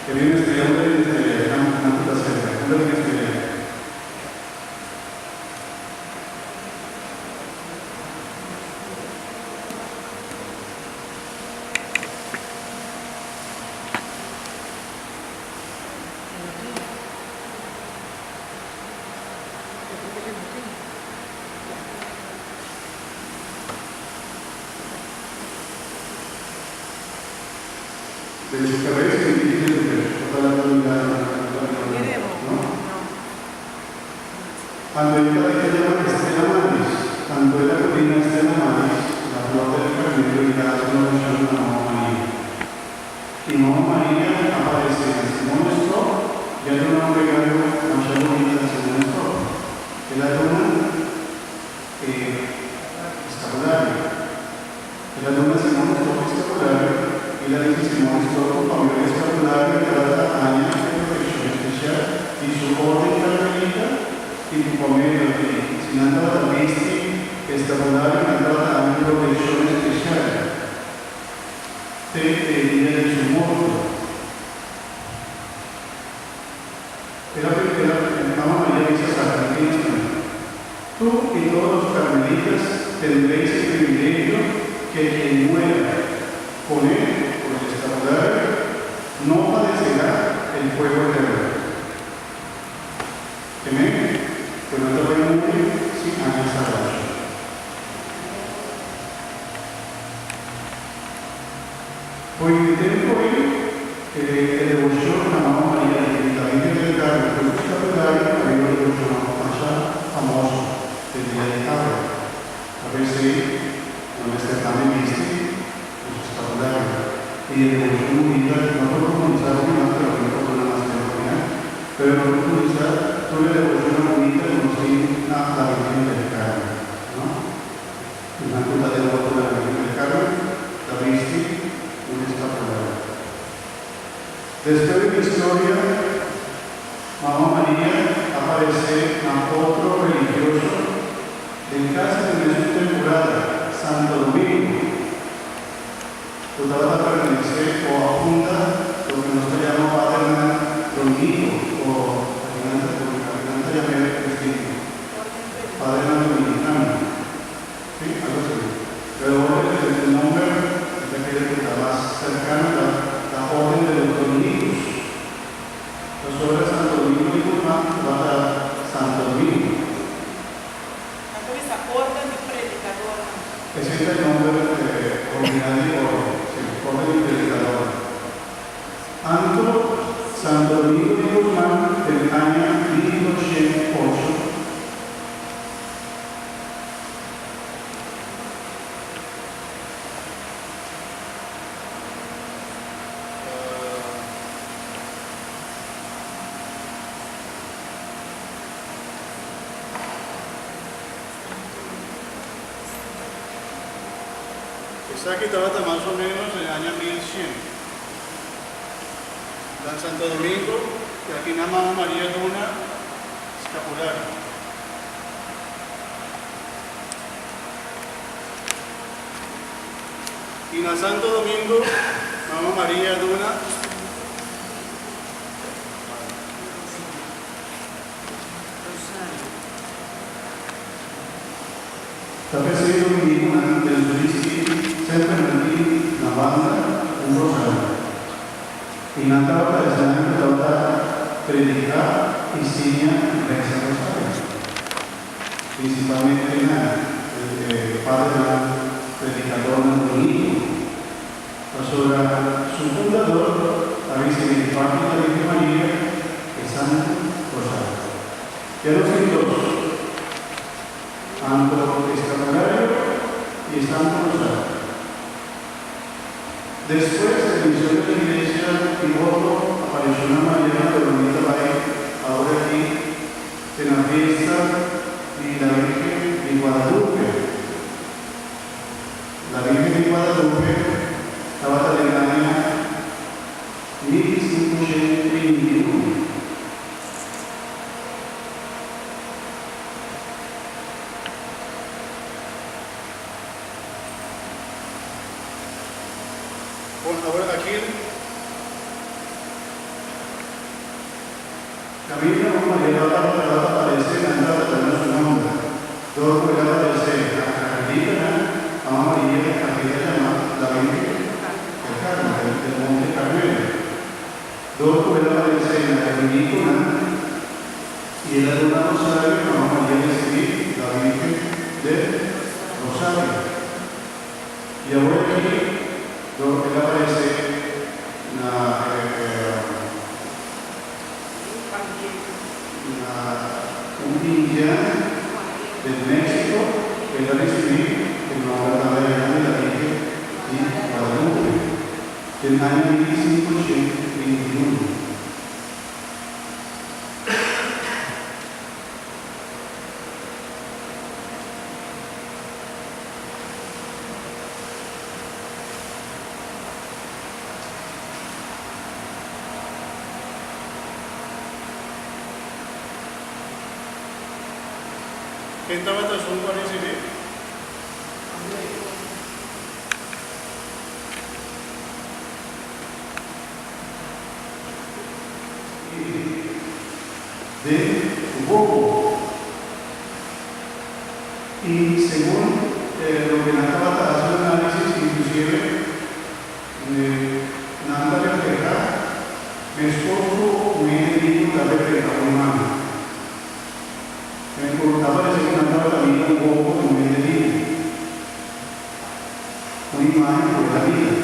Tiene una estrella, ¿dónde hay una estrella? Una puta cerca, ¿dónde hay una estrella? De su cabeza y de su cabeza, toda la comunidad. Mamá María dice a San Francisco: tú y todos los carmelitas tendréis el privilegio que quien muera con él por el escapulario no padecerá el fuego eterno. Amén. Pues no te voy a morir sin antes salvación. Hoy intento hoy devoción a Mamá María de la Virgen del Carmen, pero el escapulario hay una devoción más famosa del día de Carmen. A veces, cuando se también viste, los escapularios. Y de devoción unida, no puedo comenzar una, pero no puedo nada más terminar. Pero no puedo comenzar sobre la devoción unida conocida a la Virgen del Carmen. ¿No? Una cosa de devoción a la Virgen del Carmen, la viste, un escapulario. Después de la historia, Mamá María aparece a otro religioso en casa de su temporada, Santo Domingo. Toda pertenece o apunta lo que nos llama Padre Domingo o Caminante Llamera Cristina. Padre Dominicano. ¿Sí? Algo así. Pero el nombre es aquella que está más cercana, la orden de los dominicos. Las obras de Santo Domingo y Guzmán va a Santo Domingo. Esa orden de predicador. Ese es el nombre originario. Santo Domingo de Guzmán del año 1808. Está aquí trata más o menos en el año 1100. En Santo Domingo, y aquí nada más María Luna, escapulario. Y en Santo Domingo, Mamá María Luna, está presidido en del Turismo Centro la banda, un rosario. Y Nata para predicar y enseña reza rosario. Principalmente el padre predicador Antonio. Su fundador, la viceministra de la Virgen María, es Santo Rosario. Ya los escritos, Santo Escapulario y Santo Rosario. Después de la misión de la iglesia y voto, apareció una María de Bonita Bay, ahora aquí, en la fiesta de la Virgen de Guadalupe. La Virgen de Guadalupe estaba en el año 1521. Ahora aquí, Camila María aparece en la entrada de su nombre. Dos pueden aparecer a Carmelita, a María, a la Virgen del Carmen, del Monte Carmelo. Dos pueden aparecer en la Carmelita y en la Luna Rosario, a María de Civil, la Virgen del Rosario. Y ahora aquí, lo que aparece un indígena de México que la recibí en la Catedral de la Virgen de Guadalupe del año 1521. ¿Quién estaba tras un guardia civil? de su boca. Y según lo que Nata hace un análisis, inclusive, Nata refleja, mi esposo me dijo que refleja una mano. Me parece que Nata también un poco como me dijo, una imagen de la vida.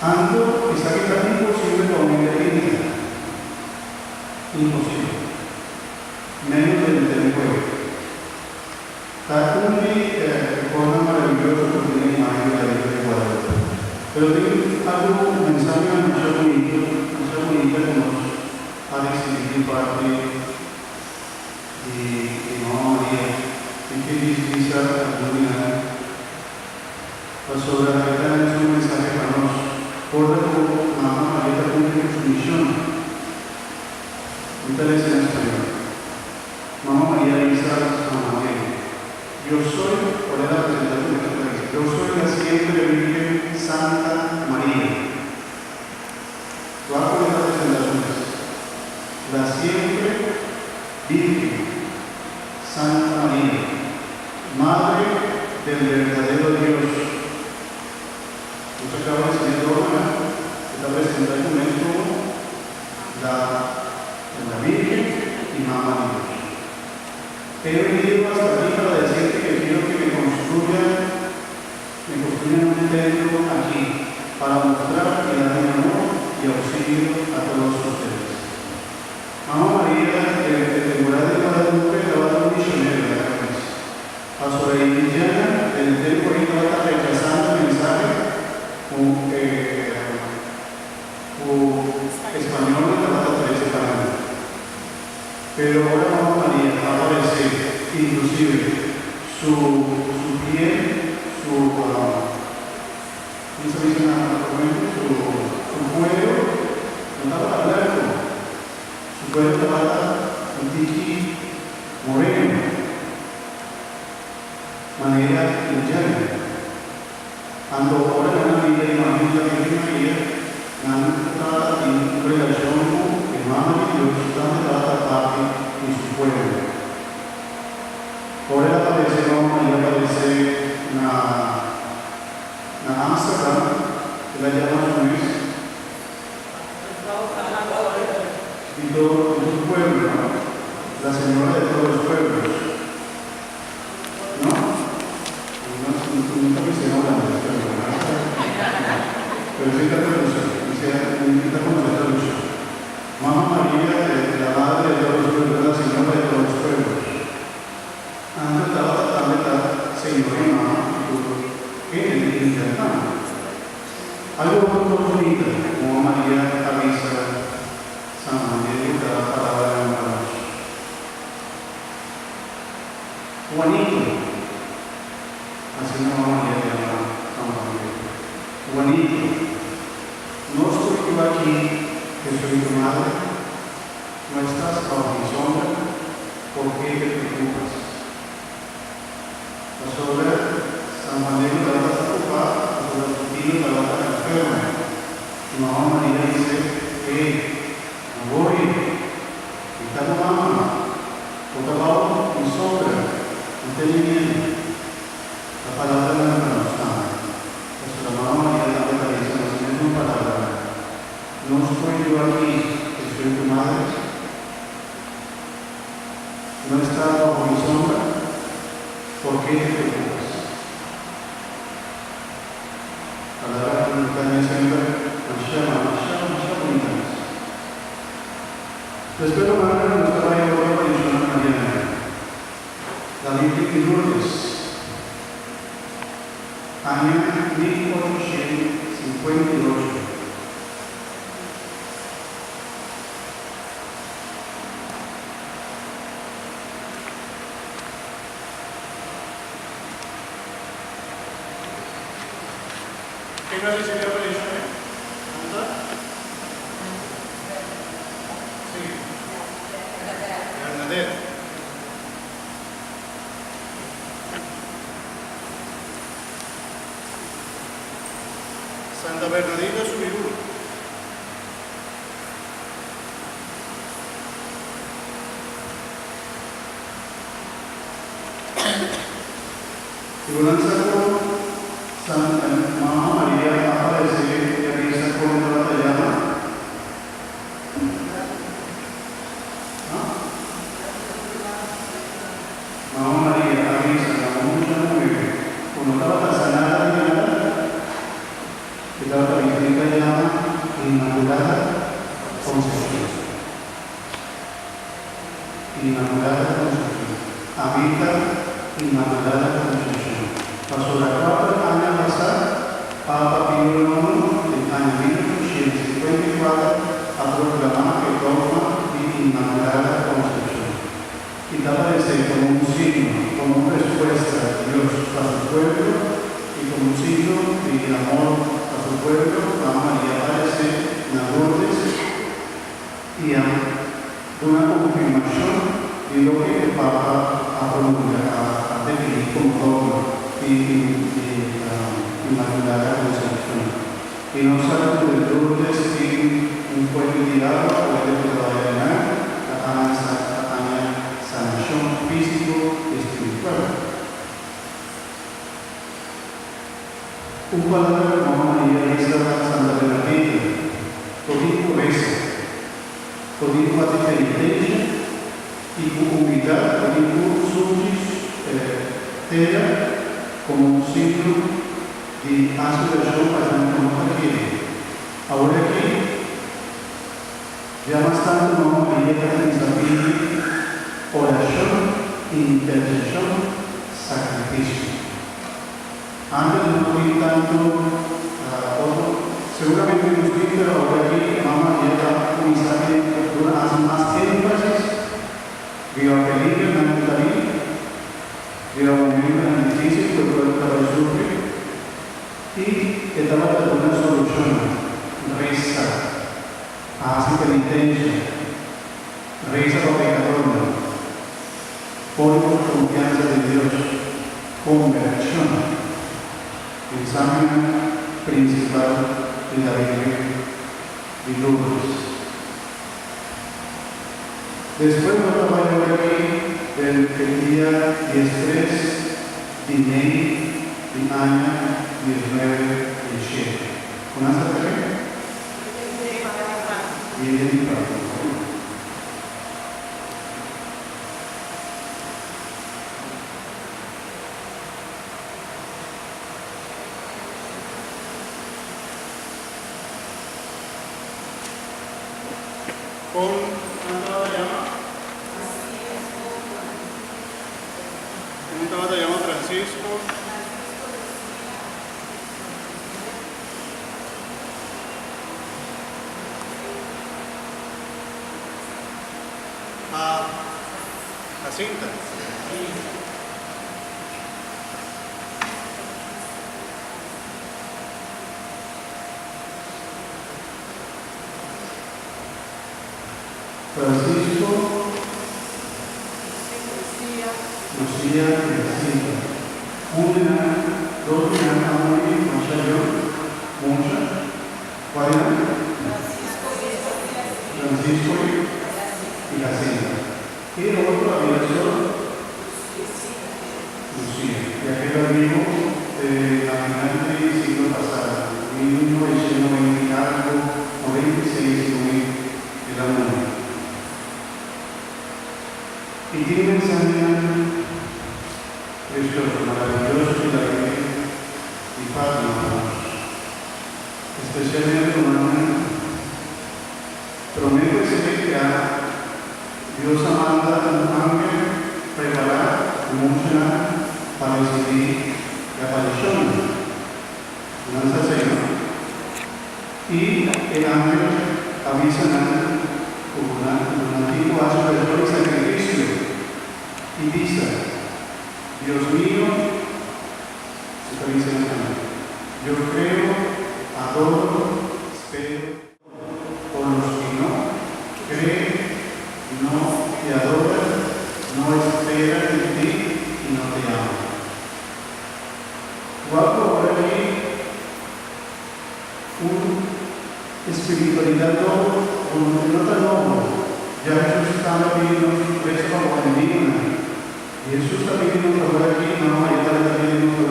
Ando, quizá que es imposible para un vida. Imposible. Menos del juego. Takumi cosa maravillosa que tiene imagen de la Virgen de Guadalupe. Pero tiene algo, un mensaje demasiado bonito que nos ha decidido parte de Mamá María, y que dice a Juliana. Sobre la verdad es un mensaje para nosotros. Por lo Mamá María cumple su misión. Entonces en español. Mamá María dice a Mamá María. Yo soy, ¿cuál es la presentación de esta iglesia? Yo soy la siempre Virgen Santa María. ¿Cuál es la presentación? La siempre Virgen Santa María, Madre del verdadero Dios. Nos acaba de enseñar Dora, que está presentando como la Virgen y Mamá de Dios. He venido hasta aquí para decirte que quiero que me construyan un templo aquí para mostrar y dar mi amor y auxilio a todos ustedes. Mamá María, de Temporada de Guadalupe, la va a dar un misionero de la cabeza. A Soraya Indiana, el templo ahorita va a estar rechazando el mensaje español de la Bata 13 para. Pero ahora Mamá María va a aparecer inclusive su piel, ¿cómo se dice en su cuero, no estaba blanco, su cuero estaba un tiki moreno, manera indiana. Cuando ahora una vida imagen de la Virgen María, nada en relación con el Madre de Dios, dando parte en su pueblo. Ahora aparece Mamá María, aparece na Amsterdam, que la llaman Luis, y todo su pueblo, ¿no? La señora de todos los pueblos. ¿No? Nunca me se habla de esto, pero sí la traducción, necesita conocer la traducción. Mamá María, la madre de todos los pueblos, la señora de todos los pueblos. Antes estaba tratando de estar señora y mamá en el intercambio. Algo muy bonito, como María avisa San María de la palabra de Dios. Juanito, así no Mamá María le llama San María. Juanito, no estoy yo aquí, que soy tu madre, no estás bajo mi sombra, ¿por qué te preocupas? La sombra, San María la va a preocupar, sobre su tío la va a enferma. Y Mamá María dice, no voy, está tu mamá, por abajo mi sombra, no te miedo. La palabra de la hermana, la Mamá María la dice, no es una palabra. No estoy yo aquí, que soy tu madre, no estás bajo mi sombra, ¿por qué te preocupas? Palabra que nos dan siempre, después lo van a mostrar ahí ahora para mencionar María, la Virgen de Lourdes, año 1858. ¿Qué clase sería la religión? ¿Anda? Sí. Bernadette. Santa Bernadita Subirú. Seguranza con Santa Mamá María aparece y avisa con la batalla. Mamá María avisa a mucha mujer. Cuando estaba sanada de nada, estaba la Virgen llama Inmaculada Concepción. Inmaculada Concepción. Habita Inmaculada Concepción. Pasó la 4 años pasada, Papa Pío IX, en el año 1854, a proclamar el dogma de Inmaculada Concepción. Y daba de ser como un signo, como una respuesta de Dios a su pueblo, y como un signo de amor a su pueblo, la María aparece en las Lourdes y a una confirmación de lo que el Papa ha definido como dogma de Inmaculada Concepción. Y no solo de Lourdes sin un pueblo de agua, puede todavía ganar la sanación físico y espiritual. Un palabra de Mamá María es la Santa Bernadette, todito reza, todito hace penitencia y con humildad, todito surgis tela como un signo de asociación para la Mamá María. Ahora aquí, ya más tarde Mamá María también oración, intercesión, sacrificio. Antes no fui tanto seguramente nos vi, pero ahora aquí Mamá María da un mensaje hace más énfasis, vio a peligro en la David, vio a momento en la difícil, pero todo el sufre, y estaba dando una solución, reza, hace penitencia, reza por pecador, por confianza de Dios, conversión, examen principal de la Virgen de Lourdes. Después nos vamos a ver aquí del día 13 de enero del año 1907. ¿Con esta tarea? Bien, con una llama Francisco a Jacinta. Francisco, Lucía y Jacinta. Una, dos, Amori, Mucha, ¿cuál era? Francisco y Jacinta. Y el otro había sido Lucía. Y aquel amigo de la final del siglo pasado, 1920 algo, 96, el amor. Y tiene un mensaje precioso, maravilloso de la Virgen y Fátima, especialmente una promete ser que a Dios manda un ángel preparar emocional para recibir la aparición, una cena. Y el ángel avisa con un antiguo acto de sacrificio. Y dice, Dios mío, se está diciendo, yo creo, adoro, espero, por los que no creen, no te adoran, no esperan en ti y no te aman. Guapo, ahora aquí, una espiritualidad no tan nuevo. Ya Jesús estaba pidiendo rezo para la divina. Jesús está pidiendo ahora aquí, no, ya está pidiendo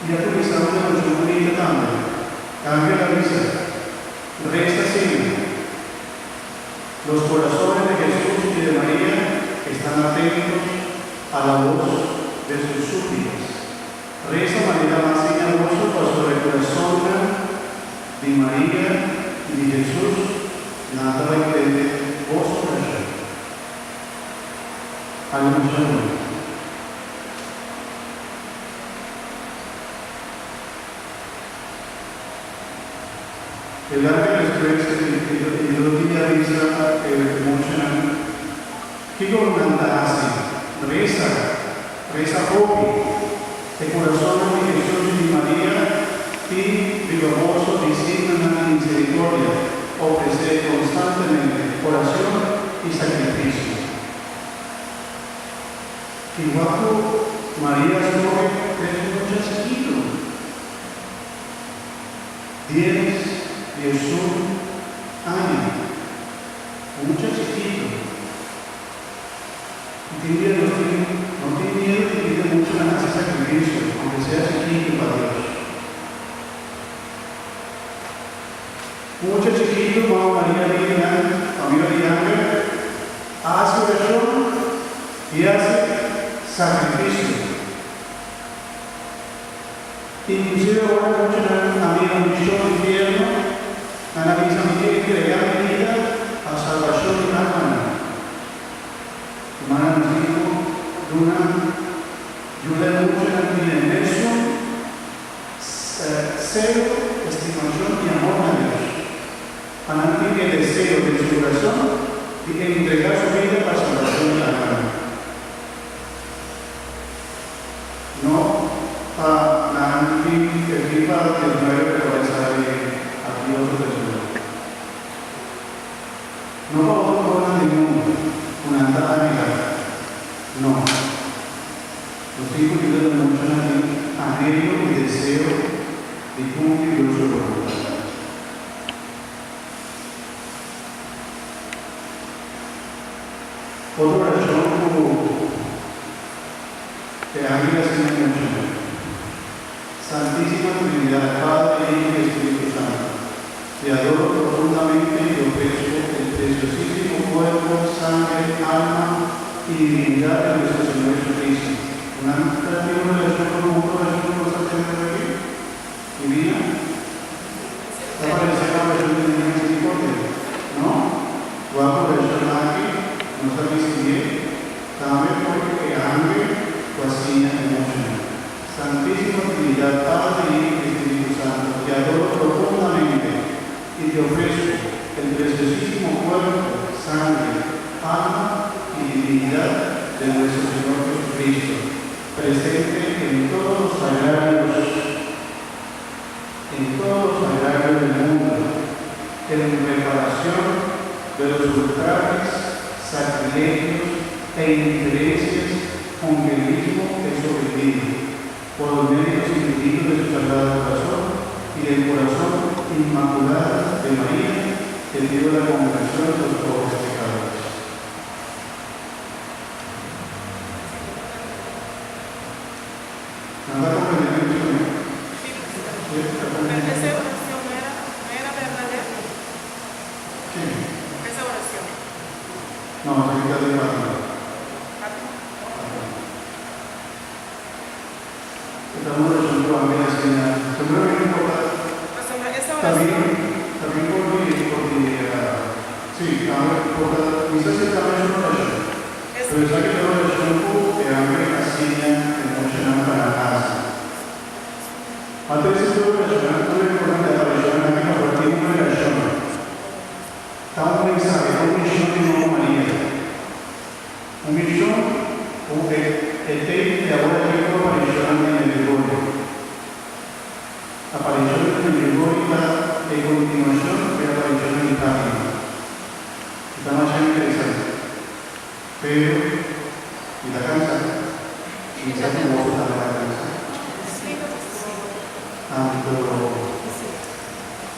Y actualizamos la noción bonita también. Cambia la vista. Resta así. Los corazones de Jesús y de María están atentos a la voz de sus súplicas. Reza María más señaloso sobre el corazón de María y de Jesús, nada de vos corazón. Algo el ángel expresa y lo diría risa emocional. ¿Qué gobernanta hace? Reza propio. El corazón de Jesús y María y vigoroso designan la misericordia, ofrecer constantemente oración y sacrificio. Igual María es mucho chiquito. 10 años, mucho chiquito. Y tiene miedo, no tiene miedo y pide mucho ganas de sacrificio, aunque sea chiquito para Dios. Mucho chiquito, como María Ángel, hace oración y hace sacrificio. Inclusive ahora muchos amigos míos de infierno han avisado que le dan vida a salvación de alma. Hermana nos dijo, yo le mucho en eso, cero estimación y amor a Dios. Para mí el deseo de su corazón de entregar su vida para salvación de alma. No a la antigua que no hay que regresar a Dios de su vida. No vamos a poner ningún una andada negada. No. Los hijos de Dios demuestran anhelo y deseo de cumplir su voluntad. Otra oración que a mí me hace mucho. Santísima Trinidad, Padre, Hijo y Espíritu Santo, te adoro profundamente y ofrezco el preciosísimo cuerpo, sangre, alma y divinidad de nuestro Señor Jesucristo. Una relación con un corazón que nos hace vivir. Divina. ¿Está pareciendo la versión de la misericordia? ¿No? Guapo versión aquí, no se distingue. También porque ángel, vacía emocional. Santísima Trinidad, Padre, Hijo y Espíritu Santo, te adoro profundamente y te ofrezco el preciosísimo cuerpo, sangre, alma y divinidad de nuestro Señor Jesucristo, presente en todos los sagrarios del mundo, en reparación de los ultrajes, sacrilegios e intereses con que el mismo es ofendido, por los méritos infinitos de su sagrado corazón y del corazón inmaculado de María, que dio la congregación de los pobres pecadores. ¿Nada comprendiendo esto? ¿Esa oración era verdadera? Sí. ¿Esa oración? No, ahorita de María. Estamos rezando a María Señora. Seguramente también sí, por quizás esta vez no lo he pero es que todo el tiempo que hambre hacía emocional para la casa. Antes estuve relacionado con la relación aquí a partir de una relación. Estamos pensando en un millón de nuevo María. Un millón, el tema de ahora que aparición en el Gregorio. Aparición en el Gregorio de continuación de la aparición en Italia. Está más interesante. Pero, y la cansa, y se hace como otra la cansa. Tanto,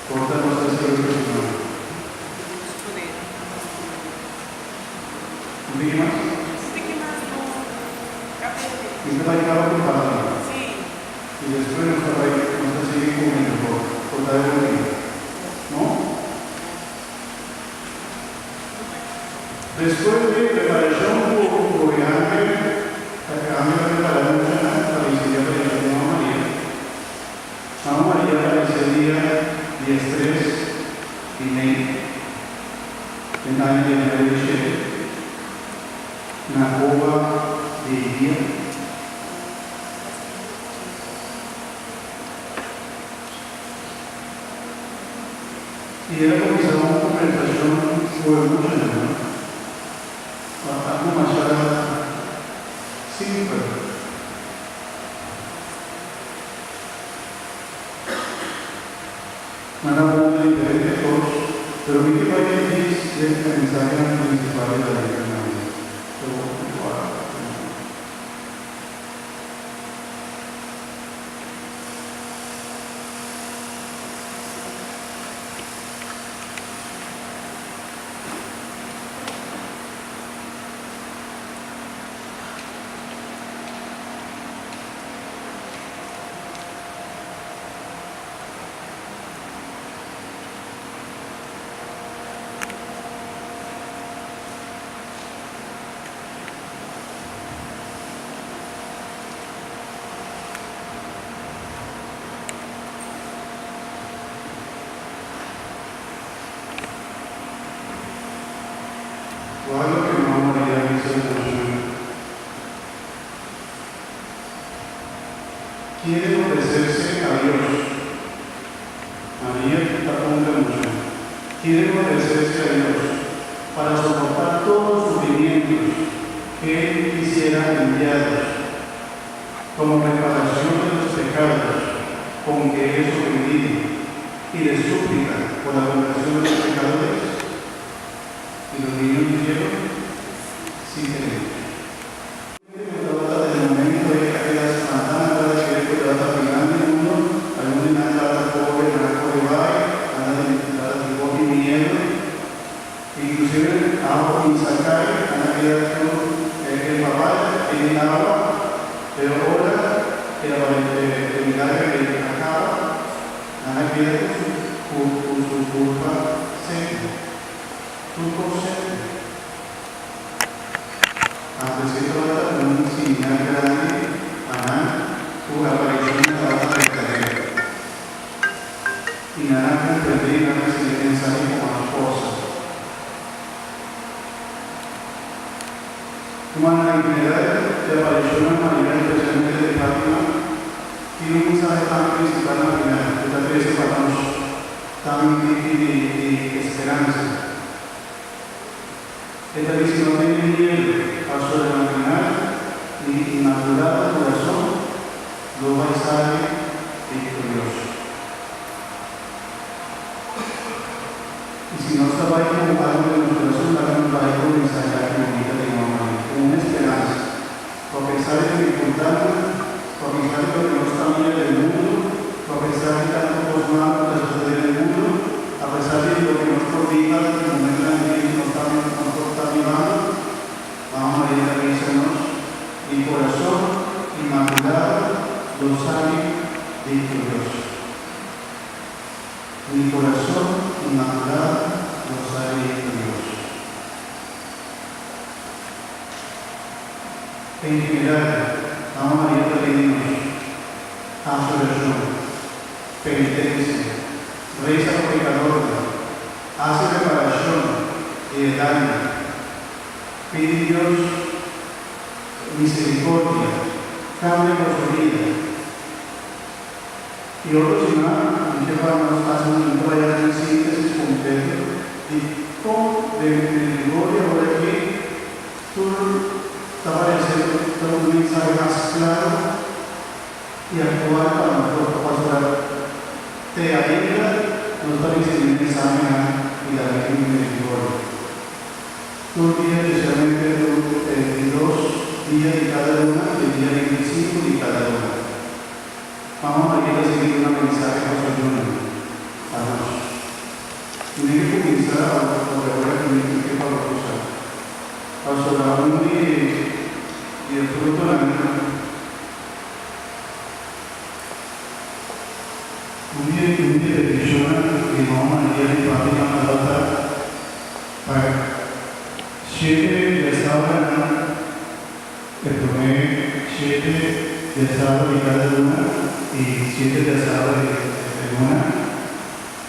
corta nuestra celebración. ¿Un poquito más? ¿Y usted va a llegar a ocupar? Sí. ¿Y después nos va a seguir comiendo por dar el día, ¿no? Después de preparación por el ángel, acabamos de preparar una para visitar a la Mamá María. Mamá María aparecería 10:03 y media en año de Chile, na rua de Iria. Y era comenzaba una conversación muy buena, algo más simple. Una muy diferente a todos, pero mi tipo de mensaje principal de la Virgen María. Guarda que Mamá María dice mucho. Quiere ofrecerse a Dios. María apunta mucho. Quiere ofrecerse a Dios para soportar todos los sufrimientos que Él quisiera enviarnos como reparación de los pecados con que es ofendido y de súplica por la conversión de los pecadores. Y los niños dijeron, sí tenemos. Del momento de aquellas mandanas que fue dada final del mundo, algunos nada pobre, nada pobre, nada de pobre y miedo, inclusive agua y sacar, nada que el papá tiene agua, pero ahora el milagro que acaba, nada que con su culpa se antes se trata de un señal grande para su aparición en la base de carrera. Y nada comprender y nada recibir mensaje como esposa. Como en la infinidad de apariciones marianas, especialmente de Fátima, tiene un mensaje tan principal en la final, que tal vez para nosotros tan de esperanza. Esta dice, no tiene miedo a su imaginar ni inmaculado corazón, lo va a estar victorioso. Y si no estaba ahí como algo de nuestro corazón, también va a comenzar a comunicar de Mamá, con una esperanza. A pesar de dificultades, a pesar de lo que no está bien del mundo, a pesar de tantas cosas malas que suceden en el mundo, a pesar de lo que nos prohíba, en el momento en el que no está vivando, Mamá María avísanos, mi corazón inmaculado lo sabe victorioso. Mi corazón inmaculado lo sabe victorioso. En general, Mamá María te pedimos absolución, penitencia, reza por pecadores, hace reparación y daño. Pide Dios misericordia, cambia nuestra vida. Y otros hermanos, que nos hacen un trabajo de síntesis completo y todo de gloria ahora aquí, tú te aparece un mensaje más claro y actuar para nosotros pastoral. Te ayuda, nos está diciendo el examen y la misericordia. Tú tienes especialmente 2 días de cada una, el día 25 de cada una. Vamos a ir a seguir una mensaje a nosotros. Tiene que comenzar a recordar que para usar. A observar y el fruto de la vida. quindi petizione di Mamma Maria di Fatima Madonna per siete restaurano per me siete restauro di cada una y siete restauro de una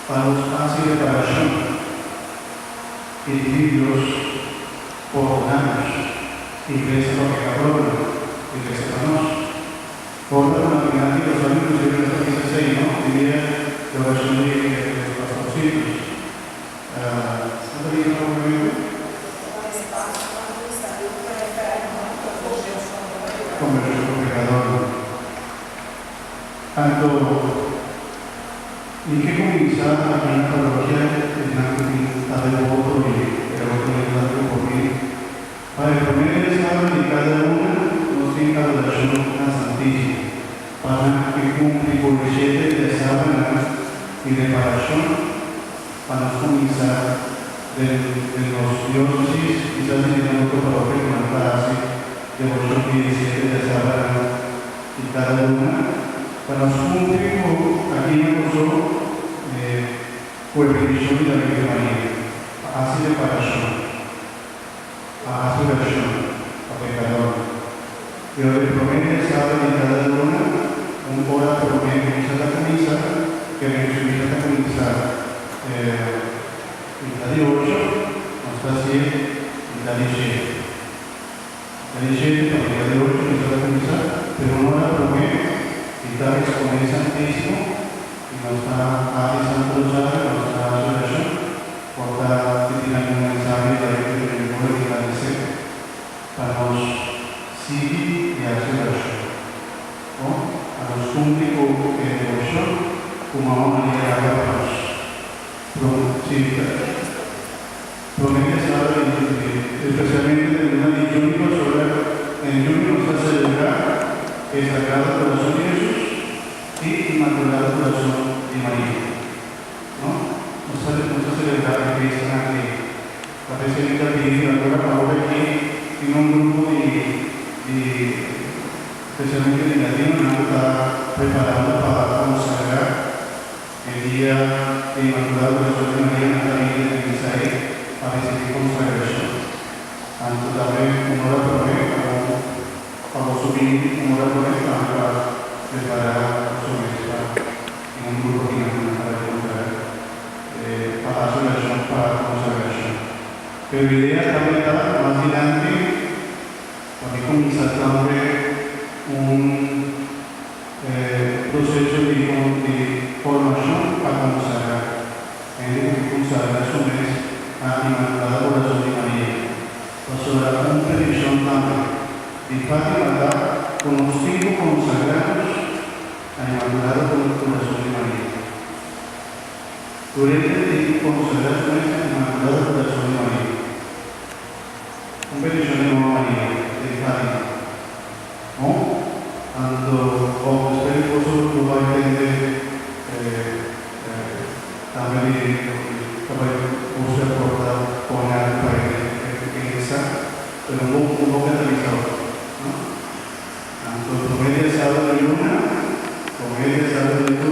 para los pasos de preparación y divididos por años iglesia lo que cabrón iglesia para nosotros. Por la final de los años de la iglesia 6, ¿no? Diría la oración de los pastorcitos. ¿No te digo algo conmigo? Conversión por pecador. Tanto, ¿y qué comenzar aquí en la parroquia en la comunidad de voto y el otro de la comunidad? Para el primer estado de cada una, nos tenga la oración Santísima, para que cumple por el 7 de sábana y de paración, para comenzar de los diócesis, quizás en el otro parroquia con la clase de 8 y 7 de sábana y cada una, para cumplir aquí en nosotros por el bendición de la Virgen María, así de paración, a su versión, a pecador. Pero el promedio sabe de cada una, un hora promedio de la camisa, que me subirá la camisa la de 8, no está así, la de 7. La de 7, la de 8, no está la camisa, pero una hora promedio, y tal vez con el Santísimo, y no está a Santo Rosario, no está a su versión, porque tiene algún mensaje de la Virgen de la Iglesia para los sigue y hace oración. ¿No? A los públicos de devoción, como Mamma María haga para los promete saber, especialmente en una dinámica sobre el junio nos hace celebrar el Sagrado Corazón de Jesús y Inmaculado Corazón de María. ¿No? Nos hace celebrar que es la presencia de ahora aquí en un grupo especialmente en latino, nos está preparando para consagrar el día de Inmaculado Corazón de María en la familia de Israel para recibir consagración. Tanto también como la promesa, para subir como la promesa para preparar su mesa en un grupo dinámico para encontrar para su versión para consagración. Pero la idea también está más adelante, cuando comienza a ver un proceso de formación para consagrar. En el que consagra su mes a Inmaculado Corazón de María. Pasará una predicción también de Fátima con los 5 consagrados a Inmaculado Corazón de María. Durante el consagrar su mes a Inmaculado Corazón de María. Una predicción de Mamma María, de Fátima. ¿No? Cuando el esposo lo va a entender también como se aporta con algo para ingresar, pero un poco catalizador. ¿No? Tanto promedio de sábado de luna, promedio de sábado de luna,